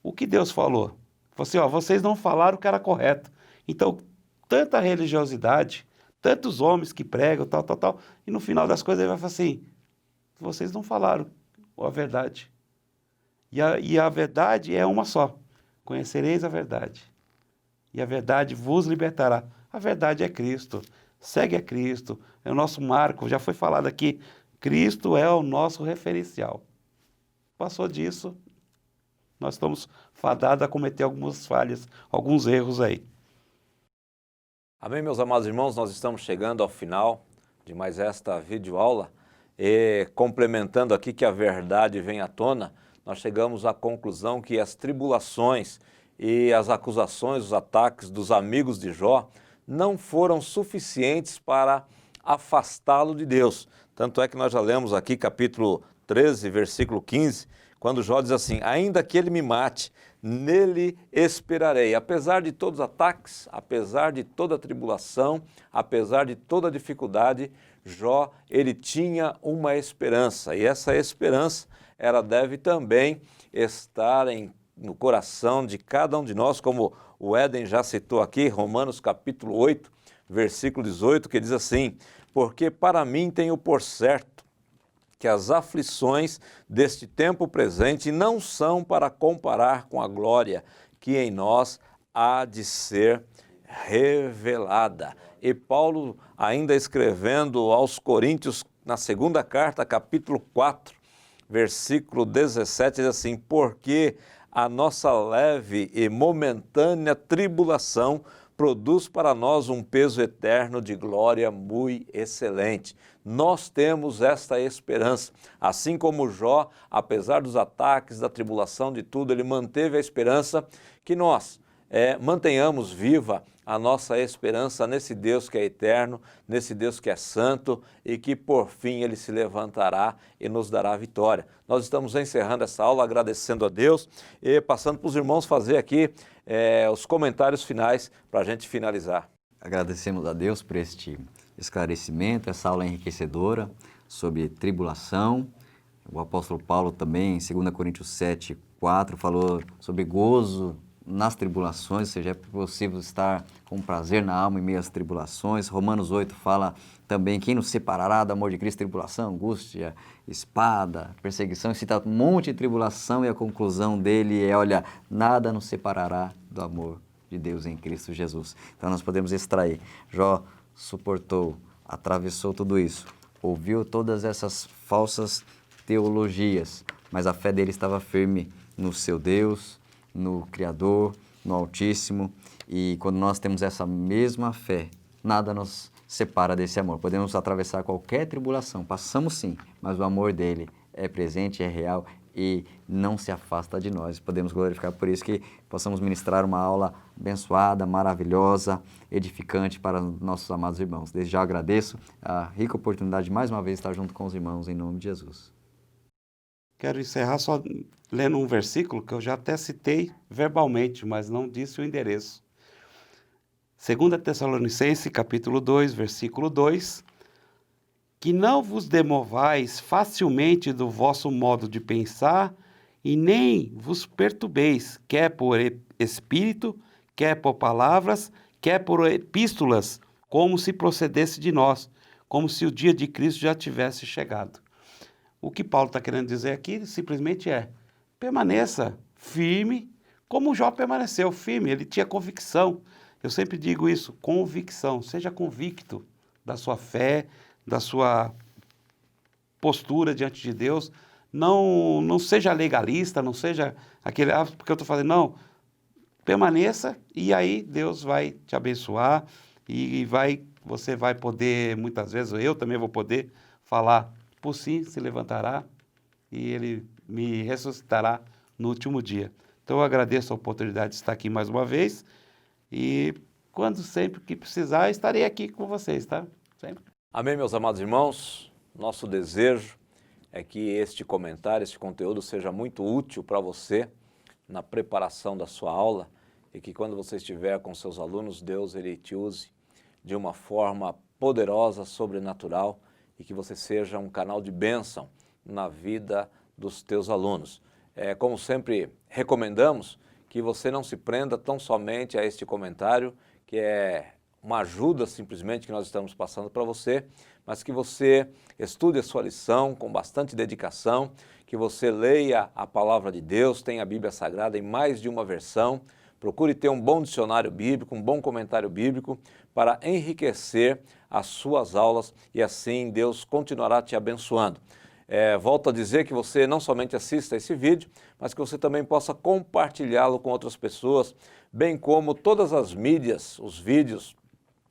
O que Deus falou? Você, vocês não falaram o que era correto. Então, tanta religiosidade, tantos homens que pregam, tal, e no final das coisas ele vai falar assim, vocês não falaram a verdade. E a verdade é uma só, conhecereis a verdade, e a verdade vos libertará. A verdade é Cristo. Segue a Cristo, é o nosso marco, já foi falado aqui, Cristo é o nosso referencial. Passou disso, nós estamos fadados a cometer algumas falhas, alguns erros aí. Amém, meus amados irmãos, nós estamos chegando ao final de mais esta videoaula e complementando aqui que a verdade vem à tona, nós chegamos à conclusão que as tribulações e as acusações, os ataques dos amigos de Jó não foram suficientes para afastá-lo de Deus. Tanto é que nós já lemos aqui capítulo 13, versículo 15, quando Jó diz assim, ainda que ele me mate, nele esperarei. Apesar de todos os ataques, apesar de toda a tribulação, apesar de toda a dificuldade, Jó, ele tinha uma esperança. E essa esperança, ela deve também estar no coração de cada um de nós, como o Éden já citou aqui, Romanos capítulo 8, versículo 18, que diz assim, porque para mim tenho por certo que as aflições deste tempo presente não são para comparar com a glória que em nós há de ser revelada. E Paulo, ainda escrevendo aos Coríntios, na segunda carta, capítulo 4, versículo 17, diz assim, porque a nossa leve e momentânea tribulação produz para nós um peso eterno de glória muito excelente. Nós temos esta esperança. Assim como Jó, apesar dos ataques, da tribulação, de tudo, ele manteve a esperança que nós mantenhamos viva a nossa esperança nesse Deus que é eterno, nesse Deus que é santo e que por fim ele se levantará e nos dará vitória. Nós estamos encerrando essa aula agradecendo a Deus e passando para os irmãos fazer aqui os comentários finais para a gente finalizar. Agradecemos a Deus por este esclarecimento, essa aula enriquecedora sobre tribulação. O apóstolo Paulo também, em 2 Coríntios 7, 4, falou sobre gozo nas tribulações, ou seja, é possível estar com prazer na alma em meio às tribulações. Romanos 8 fala também, quem nos separará do amor de Cristo? Tribulação, angústia, espada, perseguição, cita um monte de tribulação e a conclusão dele é, olha, nada nos separará do amor de Deus em Cristo Jesus. Então nós podemos extrair, Jó suportou, atravessou tudo isso, ouviu todas essas falsas teologias, mas a fé dele estava firme no seu Deus, no Criador, no Altíssimo. E quando nós temos essa mesma fé, nada nos separa desse amor. Podemos atravessar qualquer tribulação, passamos sim, mas o amor dele é presente, é real e não se afasta de nós. Podemos glorificar por isso que possamos ministrar uma aula abençoada, maravilhosa, edificante para nossos amados irmãos. Desde já agradeço a rica oportunidade de mais uma vez estar junto com os irmãos em nome de Jesus. Quero encerrar só lendo um versículo que eu já até citei verbalmente, mas não disse o endereço. 2 Tessalonicenses, capítulo 2, versículo 2, que não vos demovais facilmente do vosso modo de pensar e nem vos perturbeis, quer por espírito, quer por palavras, quer por epístolas, como se procedesse de nós, como se o dia de Cristo já tivesse chegado. O que Paulo está querendo dizer aqui simplesmente permaneça firme, como Jó permaneceu firme, ele tinha convicção. Eu sempre digo isso, convicção, seja convicto da sua fé, da sua postura diante de Deus, não seja legalista, não seja aquele, porque eu estou falando, não, permaneça e aí Deus vai te abençoar e você vai poder, muitas vezes, eu também vou poder falar, por si se levantará e ele me ressuscitará no último dia. Então eu agradeço a oportunidade de estar aqui mais uma vez e quando sempre que precisar, estarei aqui com vocês, tá? Sempre. Amém, meus amados irmãos. Nosso desejo é que este comentário, este conteúdo seja muito útil para você na preparação da sua aula e que quando você estiver com seus alunos, Deus ele te use de uma forma poderosa, sobrenatural e que você seja um canal de bênção na vida dos teus alunos. Como sempre recomendamos, que você não se prenda tão somente a este comentário, que é uma ajuda simplesmente que nós estamos passando para você, mas que você estude a sua lição com bastante dedicação, que você leia a palavra de Deus, tenha a Bíblia Sagrada em mais de uma versão, procure ter um bom dicionário bíblico, um bom comentário bíblico para enriquecer as suas aulas e assim Deus continuará te abençoando. Volto a dizer que você não somente assista esse vídeo, mas que você também possa compartilhá-lo com outras pessoas, bem como todas as mídias, os vídeos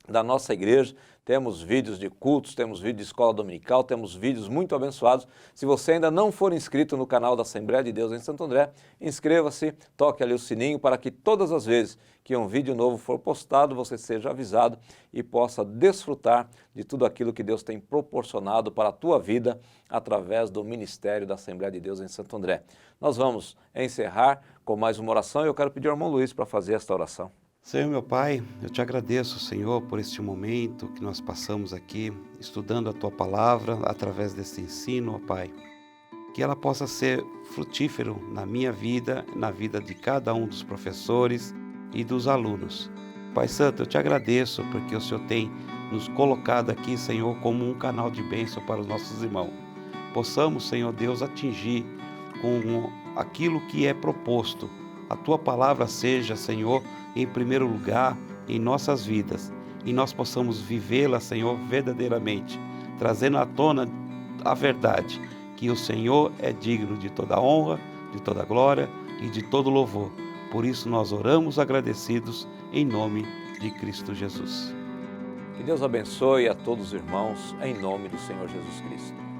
da nossa igreja. Temos vídeos de cultos, temos vídeo de escola dominical, temos vídeos muito abençoados. Se você ainda não for inscrito no canal da Assembleia de Deus em Santo André, inscreva-se, toque ali o sininho para que todas as vezes que um vídeo novo for postado, você seja avisado e possa desfrutar de tudo aquilo que Deus tem proporcionado para a tua vida através do ministério da Assembleia de Deus em Santo André. Nós vamos encerrar com mais uma oração e eu quero pedir ao irmão Luiz para fazer esta oração. Senhor, meu Pai, eu te agradeço, Senhor, por este momento que nós passamos aqui, estudando a Tua Palavra, através desse ensino, ó Pai. Que ela possa ser frutífero na minha vida, na vida de cada um dos professores e dos alunos. Pai Santo, eu te agradeço porque o Senhor tem nos colocado aqui, Senhor, como um canal de bênção para os nossos irmãos. Possamos, Senhor Deus, atingir com aquilo que é proposto. A Tua Palavra seja, Senhor, em primeiro lugar em nossas vidas e nós possamos vivê-la, Senhor, verdadeiramente, trazendo à tona a verdade, que o Senhor é digno de toda honra, de toda glória e de todo louvor. Por isso nós oramos agradecidos em nome de Cristo Jesus. Que Deus abençoe a todos os irmãos em nome do Senhor Jesus Cristo.